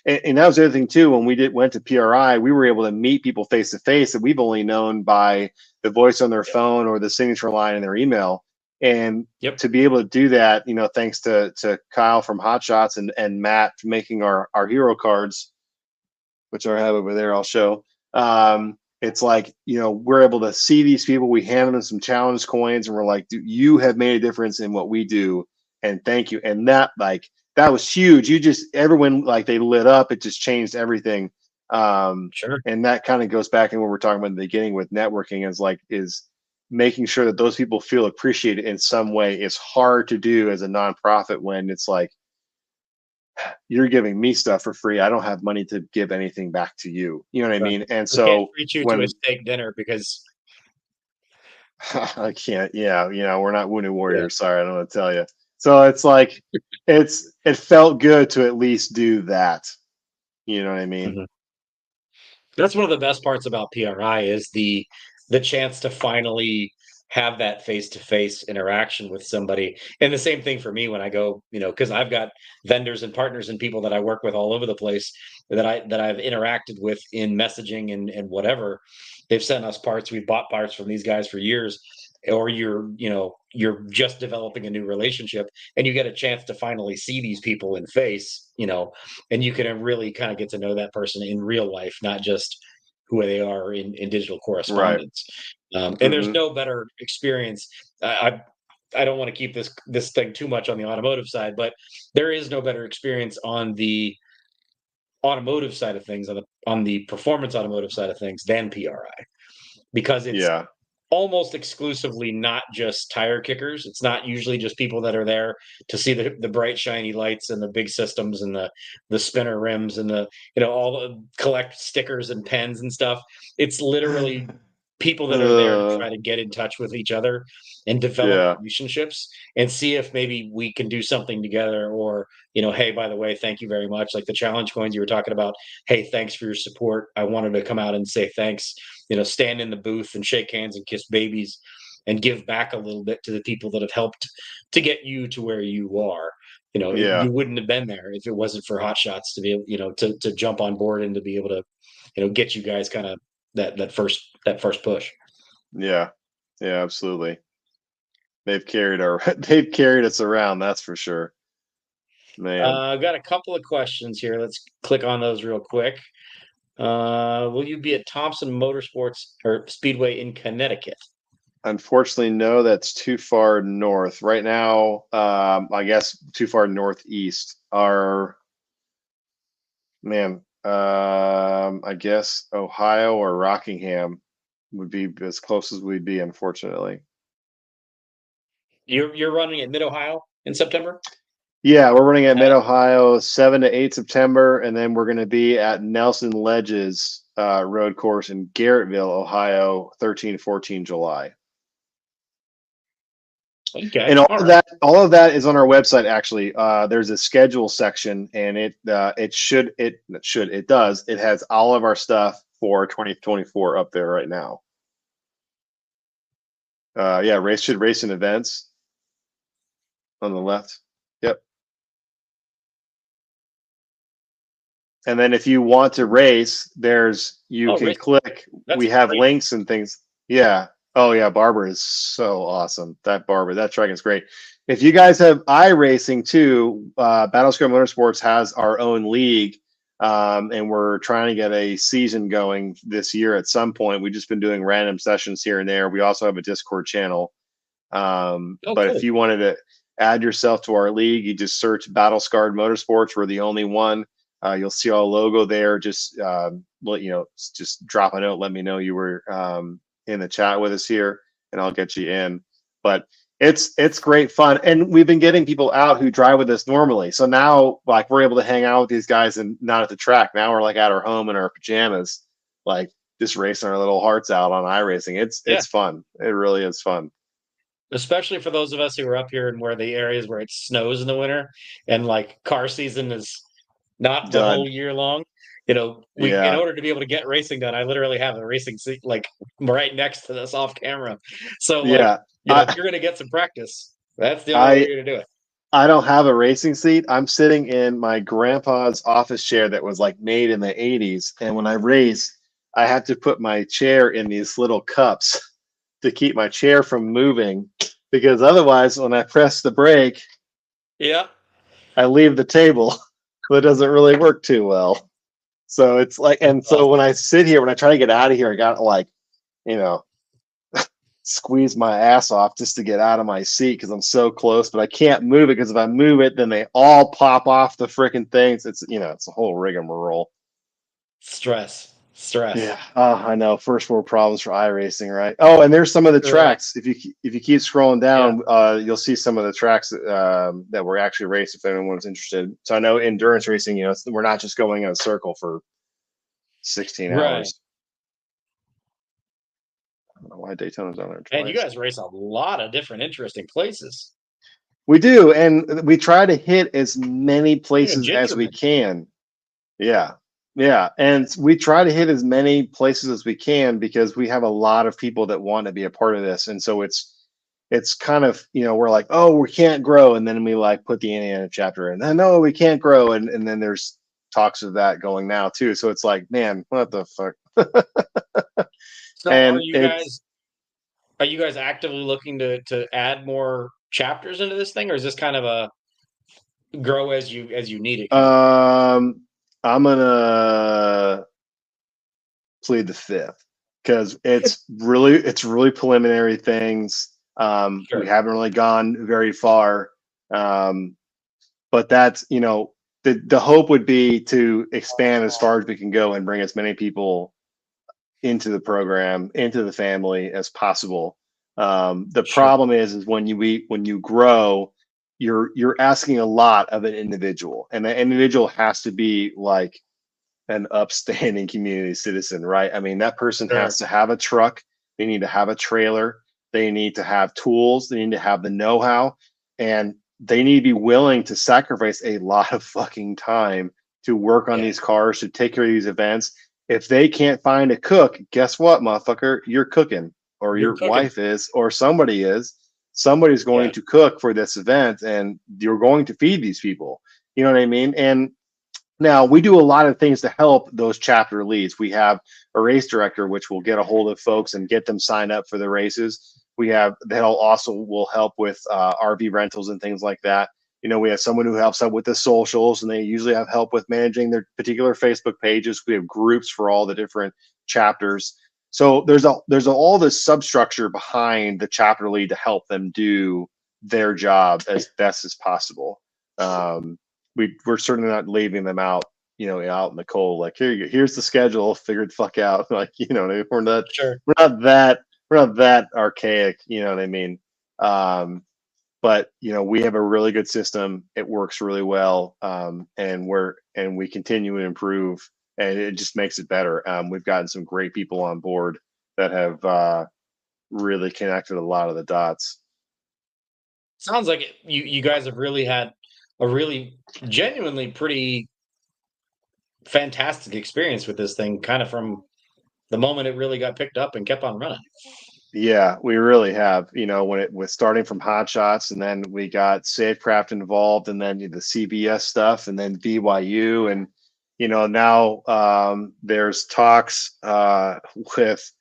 Speaker 2: and that was the other thing too. When we went to PRI, we were able to meet people face to face that we've only known by the voice on their
Speaker 1: Yep.
Speaker 2: phone or the signature line in their email. And
Speaker 1: Yep.
Speaker 2: to be able to do that, thanks to Kyle from Hot Shots and Matt for making our hero cards, which I have over there, I'll show. It's like, we're able to see these people. We hand them some challenge coins, and we're like, dude, you have made a difference in what we do, and thank you. And that was huge. Everyone, like, they lit up. It just changed everything.
Speaker 1: Sure.
Speaker 2: And that kind of goes back to what we're talking about in the beginning with networking, is making sure that those people feel appreciated in some way. Is hard to do as a nonprofit when it's like, you're giving me stuff for free. I don't have money to give anything back to you. You know what I
Speaker 1: Right.
Speaker 2: mean? And
Speaker 1: We can't
Speaker 2: so
Speaker 1: treat you to a
Speaker 2: when
Speaker 1: steak dinner because
Speaker 2: I can't, yeah, we're not wounded
Speaker 1: yeah.
Speaker 2: warriors. Sorry, I don't want to tell you. So it's like it felt good to at least do that. You know what I mean?
Speaker 1: Mhm. That's one of the best parts about PRI is the chance to finally have that face-to-face interaction with somebody. And the same thing for me when I go, because I've got vendors and partners and people that I work with all over the place that I've interacted with in messaging and whatever. They've sent us parts. We've bought parts from these guys for years. Or you're just developing a new relationship and you get a chance to finally see these people in face, and you can really kind of get to know that person in real life, not just who they are in digital
Speaker 2: Right.
Speaker 1: correspondence. And there's
Speaker 2: Mm-hmm.
Speaker 1: no better experience. I don't want to keep this thing too much on the automotive side, but there is no better experience on the automotive side of things, on the performance automotive side of things than PRI, because it's
Speaker 2: Yeah.
Speaker 1: almost exclusively not just tire kickers. It's not usually just people that are there to see the bright shiny lights and the big systems and the spinner rims and the all the collect stickers and pens and stuff. It's literally people that are there to
Speaker 2: uh,
Speaker 1: try to get in touch with each other and develop
Speaker 2: yeah.
Speaker 1: relationships and see if maybe we can do something together, or hey, by the way, thank you very much, like the challenge coins you were talking about. Hey, thanks for your support. I wanted to come out and say thanks, stand in the booth and shake hands and kiss babies and give back a little bit to the people that have helped to get you to where you are.
Speaker 2: Yeah.
Speaker 1: You wouldn't have been there if it wasn't for Hot Shots to be able, to jump on board and to be able to, get you guys kind of that first push.
Speaker 2: Yeah. Yeah. Absolutely. They've carried us around. That's for sure, man.
Speaker 1: I've got a couple of questions here. Let's click on those real quick. Will you be at Thompson Motorsports or Speedway in Connecticut?
Speaker 2: Unfortunately, no, that's too far north. Right now, I guess too far northeast. Our man, I guess Ohio or Rockingham would be as close as we'd be, unfortunately.
Speaker 1: You're running at Mid Ohio in September.
Speaker 2: Yeah, we're running at Mid
Speaker 1: Uh,
Speaker 2: Ohio 7 to 8 September, and then we're going to be at Nelson Ledges road course in Garrettville, Ohio, 13 14 July.
Speaker 1: okay,
Speaker 2: And
Speaker 1: all right.
Speaker 2: all of that is on our website. Actually, there's a schedule section, and it does. It has all of our stuff for 2024 up there right now. Yeah, race and events on the left. Yep. And then if you want to race, you
Speaker 1: Oh,
Speaker 2: can
Speaker 1: race.
Speaker 2: click.
Speaker 1: That's
Speaker 2: We have
Speaker 1: great.
Speaker 2: links and things. Yeah. Oh yeah, Barber is so awesome. That track is great. If you guys have iRacing too, Scarred Motorsports has our own league, and we're trying to get a season going this year at some point. We've just been doing random sessions here and there. We also have a Discord channel.
Speaker 1: Oh,
Speaker 2: But if
Speaker 1: cool.
Speaker 2: you wanted to add yourself to our league, you just search Scarred Motorsports. We're the only one. You'll see our logo there. Just just drop a note. Let me know you were in the chat with us here, and I'll get you in. But it's great fun, and we've been getting people out who drive with us normally. So now, like, we're able to hang out with these guys and not at the track. Now we're like at our home in our pajamas, like just racing our little hearts out on iRacing.
Speaker 1: Yeah,
Speaker 2: It's fun. It really is fun.
Speaker 1: especially for those of us who are up here in where the areas where it snows in the winter and like car season is not the whole
Speaker 2: Done.
Speaker 1: year long. You know, we in
Speaker 2: Yeah.
Speaker 1: order to be able to get racing done, I literally have a racing seat like right next to this off camera. So like,
Speaker 2: Yeah.
Speaker 1: you know, if
Speaker 2: I
Speaker 1: you're gonna get some practice, that's the only way
Speaker 2: I
Speaker 1: you're gonna do it.
Speaker 2: I don't have a racing seat. I'm sitting in my grandpa's office chair that was like made in the 80s. And when I race, I have to put my chair in these little cups to keep my chair from moving because otherwise when I press the brake,
Speaker 1: Yeah.
Speaker 2: I leave the table. So it doesn't really work too well. So it's like,
Speaker 1: That's
Speaker 2: and so when
Speaker 1: awesome.
Speaker 2: I sit here, when I try to get out of here, I got to like, you know, squeeze my ass off just to get out of my seat because I'm so close, but I can't move it because if I move it, then they all pop off the freaking things. It's a whole rigmarole.
Speaker 1: Stress. Stress.
Speaker 2: Yeah, I know. First world problems for iRacing, right? Oh, and there's some of the
Speaker 1: Right.
Speaker 2: tracks. If you keep scrolling
Speaker 1: Yeah.
Speaker 2: down, you'll see some of the tracks that were actually raced. If anyone's interested, so I know endurance racing. We're not just going in a circle for 16
Speaker 1: Right.
Speaker 2: hours. I don't know why Daytona's on there
Speaker 1: And you
Speaker 2: twice.
Speaker 1: guys race a lot of different interesting places.
Speaker 2: We do, and we try to hit as many
Speaker 1: Hey,
Speaker 2: places as we
Speaker 1: Gingerman.
Speaker 2: can. Yeah. Yeah. And we try to hit as many places as we can because we have a lot of people that want to be a part of this. And so it's kind of, we're like, oh, we can't grow. And then we like put the Indiana chapter in. And no, we can't grow. And then there's talks of that going now too. So it's like, man, what the fuck?
Speaker 1: So
Speaker 2: And it's
Speaker 1: are you guys actively looking to add more chapters into this thing, or is this kind of a grow as you need it kind of thing?
Speaker 2: I'm gonna plead the fifth because it's really preliminary things. We
Speaker 1: Sure.
Speaker 2: haven't really gone very far, but that's the hope would be to expand as far as we can go and bring as many people into the program, into the family as possible. The
Speaker 1: Sure.
Speaker 2: problem is when you grow, you're asking a lot of an individual, and the individual has to be like an upstanding community citizen, right? I mean, that person
Speaker 1: Sure.
Speaker 2: has to have a truck, they need to have a trailer, they need to have tools, they need to have the know-how, and they need to be willing to sacrifice a lot of fucking time to work on
Speaker 1: Yeah.
Speaker 2: these cars, to take care of these events. If they can't find a cook, guess what, motherfucker? You're cooking, or
Speaker 1: You're
Speaker 2: your
Speaker 1: cooking.
Speaker 2: wife is, or somebody is. Somebody's going
Speaker 1: Yeah.
Speaker 2: to cook for this event, and you're going to feed these people. You know what I mean? And now, we do a lot of things to help those chapter leads. We have a race director, which will get a hold of folks and get them signed up for the races. We have that'll also will help with RV rentals and things like that. We have someone who helps out with the socials, and they usually have help with managing their particular Facebook pages. We have groups for all the different chapters. So there's all this substructure behind the chapter lead to help them do their job as best as possible. We're certainly not leaving them out, out in the cold. Like, here's the schedule, figure the fuck out. Like, we're not
Speaker 1: Sure.
Speaker 2: we're not that archaic. You know what I mean? But we have a really good system. It works really well, and we continue to improve, and it just makes it better. We've gotten some great people on board that have really connected a lot of the dots.
Speaker 1: Sounds like you guys have really had a really genuinely pretty fantastic experience with this thing, kind of from the moment it really got picked up and kept on running.
Speaker 2: Yeah, we really have. When it was starting from Hot Shots, and then we got Safecraft involved, and then the CBS stuff, and then BYU, and now there's talks with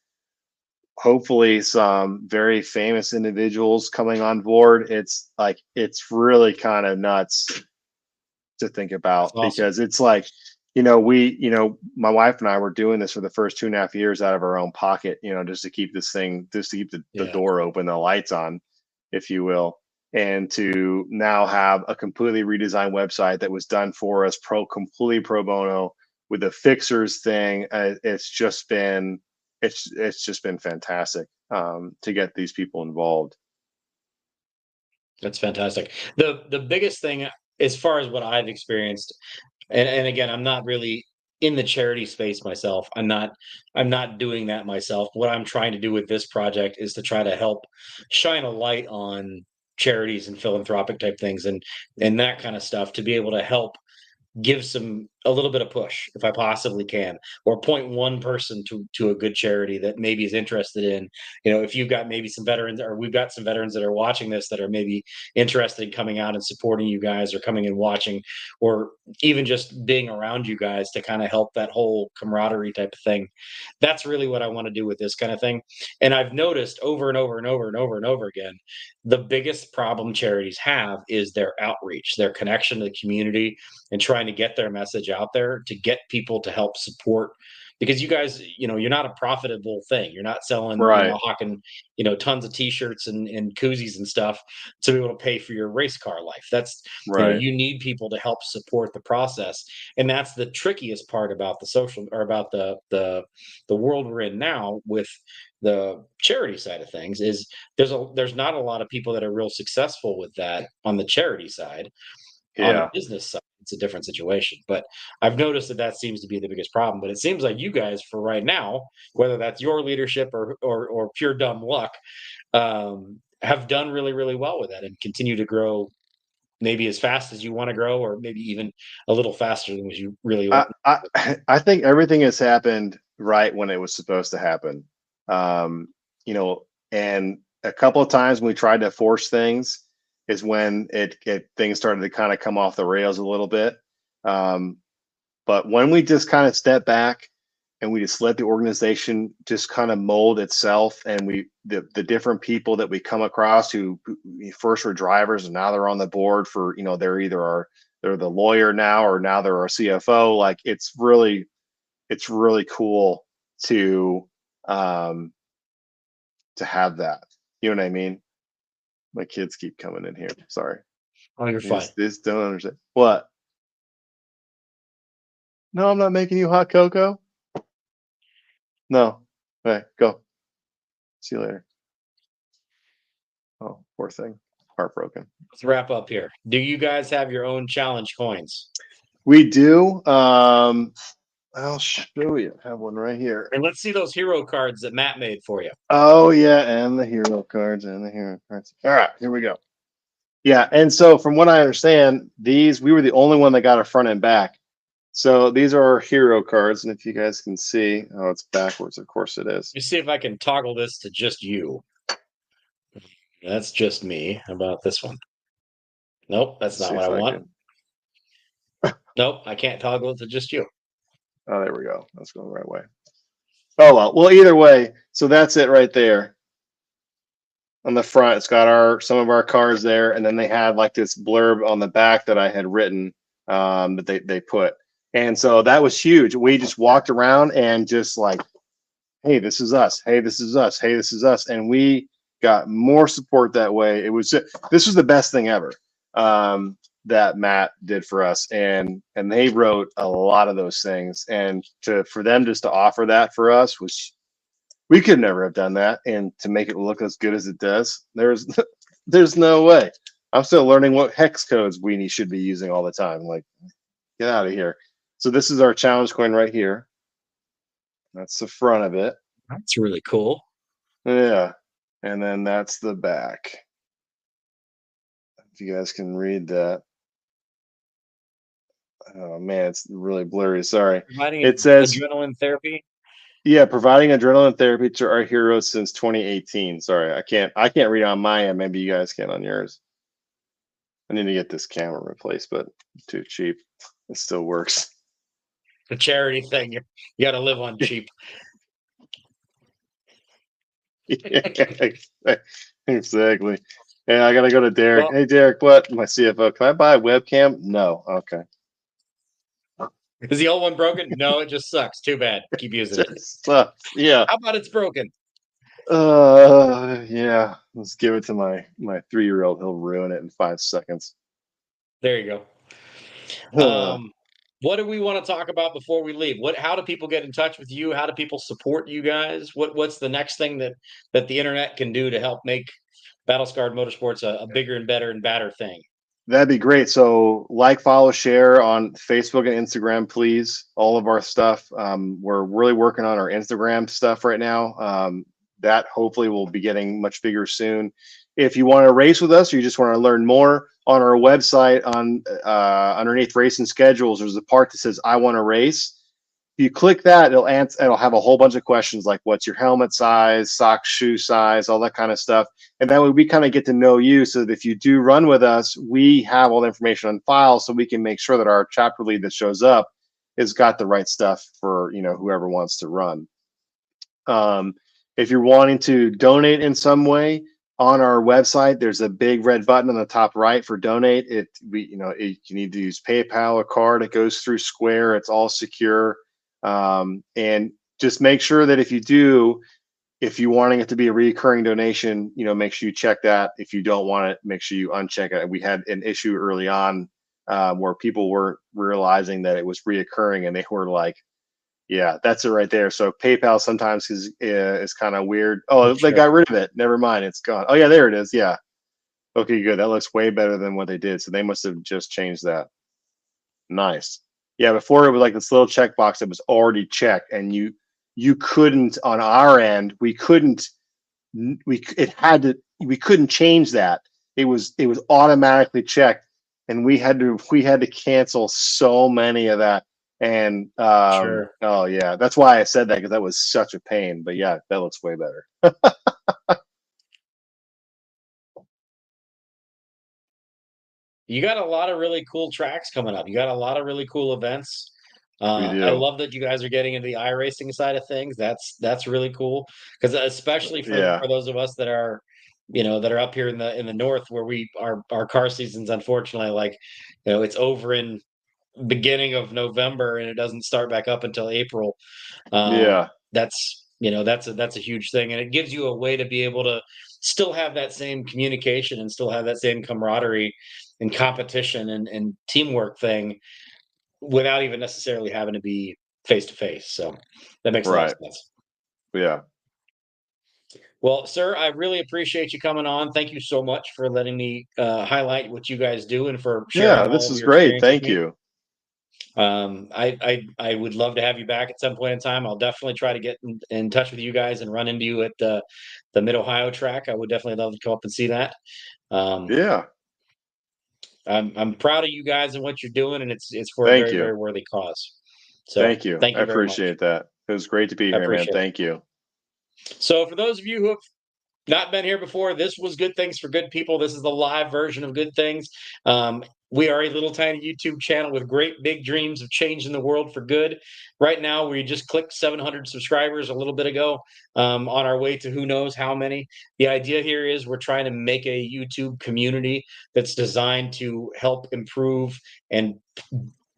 Speaker 2: hopefully some very famous individuals coming on board. It's really kind of nuts to think about,
Speaker 1: Awesome.
Speaker 2: because it's like, my wife and I were doing this for the first 2.5 years out of our own pocket, just to keep the door open, the lights on, if you will. And to now have a completely redesigned website that was done for us completely pro bono with a fixers thing. It's just been fantastic to get these people involved.
Speaker 1: That's fantastic. The biggest thing, as far as what I've experienced, and again, I'm not really in the charity space myself. I'm not doing that myself. What I'm trying to do with this project is to try to help shine a light on charities and philanthropic type things and that kind of stuff, to be able to help give a little bit of push if I possibly can, or point one person to a good charity that maybe is interested in, if you've got maybe some veterans, or we've got some veterans that are watching this that are maybe interested in coming out and supporting you guys, or coming and watching, or even just being around you guys to kind of help that whole camaraderie type of thing. That's really what I want to do with this kind of thing. And I've noticed over and over and over and over and over again, the biggest problem charities have is their outreach, their connection to the community, and trying to get their message out there to get people to help support. Because you guys, you're not a profitable thing. You're not selling,
Speaker 2: Right.
Speaker 1: hawking, tons of t-shirts and koozies and stuff to be able to pay for your race car life. That's,
Speaker 2: Right.
Speaker 1: you need people to help support the process. And that's the trickiest part about the social, or about the world we're in now with the charity side of things, is there's not a lot of people that are real successful with that on the charity side. On the
Speaker 2: Yeah.
Speaker 1: business side, it's a different situation, but I've noticed that seems to be the biggest problem. But it seems like you guys, for right now, whether that's your leadership or pure dumb luck, have done really, really well with that and continue to grow, maybe as fast as you want to grow, or maybe even a little faster than you really
Speaker 2: I,
Speaker 1: want.
Speaker 2: I think everything has happened right when it was supposed to happen. Um, and a couple of times when we tried to force things is when things started to kind of come off the rails a little bit. But when we just kind of step back and we just let the organization just kind of mold itself, and the different people that we come across who first were drivers and now they're on the board for, they're the lawyer now, or now they're our CFO. Like, it's really cool to have that. You know what I mean? My kids keep coming in here. Sorry.
Speaker 1: Oh, you're fine.
Speaker 2: This don't understand. What? No, I'm not making you hot cocoa. No. Okay, go. See you later. Oh, poor thing. Heartbroken.
Speaker 1: Let's wrap up here. Do you guys have your own challenge coins?
Speaker 2: We do. I'll show you. I have one right here.
Speaker 1: And let's see those hero cards that Matt made for you.
Speaker 2: Oh yeah, and the hero cards. All right, here we go. Yeah, and so from what I understand, we were the only one that got a front and back. So these are our hero cards, and if you guys can see, oh, it's backwards. Of course it is.
Speaker 1: Let me see if I can toggle this to just you. That's just me. How about this one? Nope, that's not what I want. Nope, I can't toggle it to just you.
Speaker 2: Oh, there we go. That's going the right way. Oh well, either way. So that's it right there. On the front, it's got some of our cards there, and then they had like this blurb on the back that I had written, that they put. And so that was huge. We just walked around and just like hey, this is us. Hey, this is us. Hey, this is us. And we got more support that way. This was the best thing ever that Matt did for us. And they wrote a lot of those things. And for them just to offer that for us was, we could never have done that. And to make it look as good as it does, there's no way. I'm still learning what hex codes we should be using all the time. Like, get out of here. So this is our challenge coin right here. That's the front of it.
Speaker 1: That's really cool.
Speaker 2: Yeah. And then that's the back. If you guys can read that. Oh man, it's really blurry. Sorry.
Speaker 1: Providing
Speaker 2: It says,
Speaker 1: adrenaline therapy.
Speaker 2: yeah, providing adrenaline therapy to our heroes since 2018. Sorry, I can't read on my end. Maybe you guys can on yours. I need to get this camera replaced, but it's too cheap. It still works.
Speaker 1: The charity thing. You got to live on cheap.
Speaker 2: Exactly. And I gotta go to Derek.
Speaker 1: Well,
Speaker 2: Hey Derek, what? My CFO. Can I buy a webcam? No. Okay.
Speaker 1: is the old one broken? No, it just sucks. Too bad. Keep using it.
Speaker 2: Just sucks. Yeah.
Speaker 1: How about it's broken?
Speaker 2: Yeah. Let's give it to my 3-year-old. He'll ruin it in 5 seconds.
Speaker 1: There you go. What do we want to talk about before we leave? How do people get in touch with you? How do people support you guys? What's the next thing that the internet can do to help make Battle Scarred Motorsports a bigger and better and badder thing?
Speaker 2: That'd be great. So like, follow, share on Facebook and Instagram, please. All of our stuff. We're really working on our Instagram stuff right now. That hopefully will be getting much bigger soon. If you want to race with us or you just want to learn more, on our website, on underneath racing schedules, there's a part that says I want to race. If you click that, it'll have a whole bunch of questions like what's your helmet size, sock shoe size, all that kind of stuff. And that way we kind of get to know you, so that if you do run with us, we have all the information on file, so we can make sure that our chapter lead that shows up has got the right stuff for whoever wants to run. If you're wanting to donate in some way, on our website, there's a big red button on the top right for donate. You need to use PayPal, a card. It goes through Square. It's all secure. And just make sure that if you're wanting it to be a recurring donation, make sure you check that. If you don't want it, make sure you uncheck it. We had an issue early on where people weren't realizing that it was reoccurring, and they were like, yeah, that's it right there. So PayPal sometimes is kind of weird. Oh, they got rid of it. Never mind, it's gone. Oh yeah, there it is. Yeah. Okay, good. That looks way better than what they did. So they must have just changed that. Nice. Yeah, before it was like this little checkbox that was already checked, and you couldn't, on our end, we couldn't change that. It was automatically checked, and we had to cancel so many of that. And
Speaker 1: Sure.
Speaker 2: oh yeah, that's why I said that, because that was such a pain. But yeah, that looks way better.
Speaker 1: You got a lot of really cool tracks coming up. You got a lot of really cool events.
Speaker 2: We
Speaker 1: I
Speaker 2: do.
Speaker 1: love that you guys are getting into the iRacing side of things. That's really cool, because especially
Speaker 2: Yeah.
Speaker 1: for those of us that are, that are up here in the north, where our car seasons, unfortunately, like, it's over in beginning of November, and it doesn't start back up until April.
Speaker 2: Yeah.
Speaker 1: That's a huge thing, and it gives you a way to be able to still have that same communication and still have that same camaraderie and competition and teamwork thing without even necessarily having to be face to face. So that makes a lot of
Speaker 2: Right.
Speaker 1: sense.
Speaker 2: Yeah.
Speaker 1: Well, sir, I really appreciate you coming on. Thank you so much for letting me highlight what you guys do and for
Speaker 2: Yeah.
Speaker 1: sharing all
Speaker 2: This
Speaker 1: of
Speaker 2: is
Speaker 1: your
Speaker 2: great.
Speaker 1: experience with
Speaker 2: Thank
Speaker 1: me.
Speaker 2: you.
Speaker 1: I would love to have you back at some point in time. I'll definitely try to get in touch with you guys and run into you at the Mid Ohio track. I would definitely love to come up and see that. Um,
Speaker 2: Yeah.
Speaker 1: I'm proud of you guys and what you're doing, and it's for a
Speaker 2: Thank
Speaker 1: very,
Speaker 2: you.
Speaker 1: very worthy cause. So
Speaker 2: Thank you.
Speaker 1: thank
Speaker 2: I
Speaker 1: you very much.
Speaker 2: appreciate that. It was great to be
Speaker 1: I
Speaker 2: here, man.
Speaker 1: appreciate it.
Speaker 2: Thank you.
Speaker 1: So for those of you who have not been here before, this was Good Things for Good People. This is the live version of Good Things. We are a little tiny YouTube channel with great big dreams of changing the world for good. Right now, we just clicked 700 subscribers a little bit ago, on our way to who knows how many. The idea here is we're trying to make a YouTube community that's designed to help improve and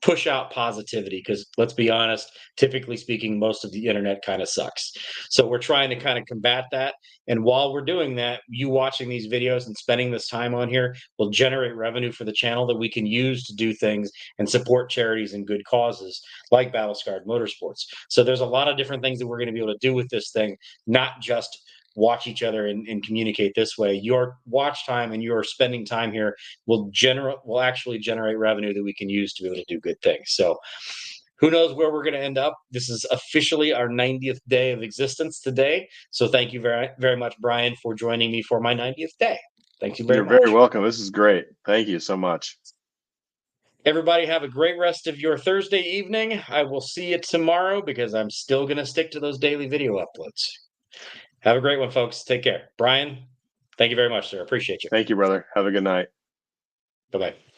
Speaker 1: push out positivity, because let's be honest, typically speaking, most of the internet kind of sucks. So we're trying to kind of combat that. And while we're doing that, you watching these videos and spending this time on here will generate revenue for the channel that we can use to do things and support charities and good causes like Scarred Motorsports. So there's a lot of different things that we're going to be able to do with this thing, not just watch each other and communicate this way. Your watch time and your spending time here will actually generate revenue that we can use to be able to do good things. So who knows where we're going to end up. This is officially our 90th day of existence today. So thank you very, very much, Brian, for joining me for my 90th day. Thank you very
Speaker 2: You're
Speaker 1: much.
Speaker 2: very welcome. This is great. Thank you so much.
Speaker 1: Everybody have a great rest of your Thursday evening. I will see you tomorrow because I'm still going to stick to those daily video uploads. Have a great one, folks. Take care. Brian, thank you very much, sir. Appreciate you.
Speaker 2: Thank you, brother. Have a good night.
Speaker 1: Bye-bye.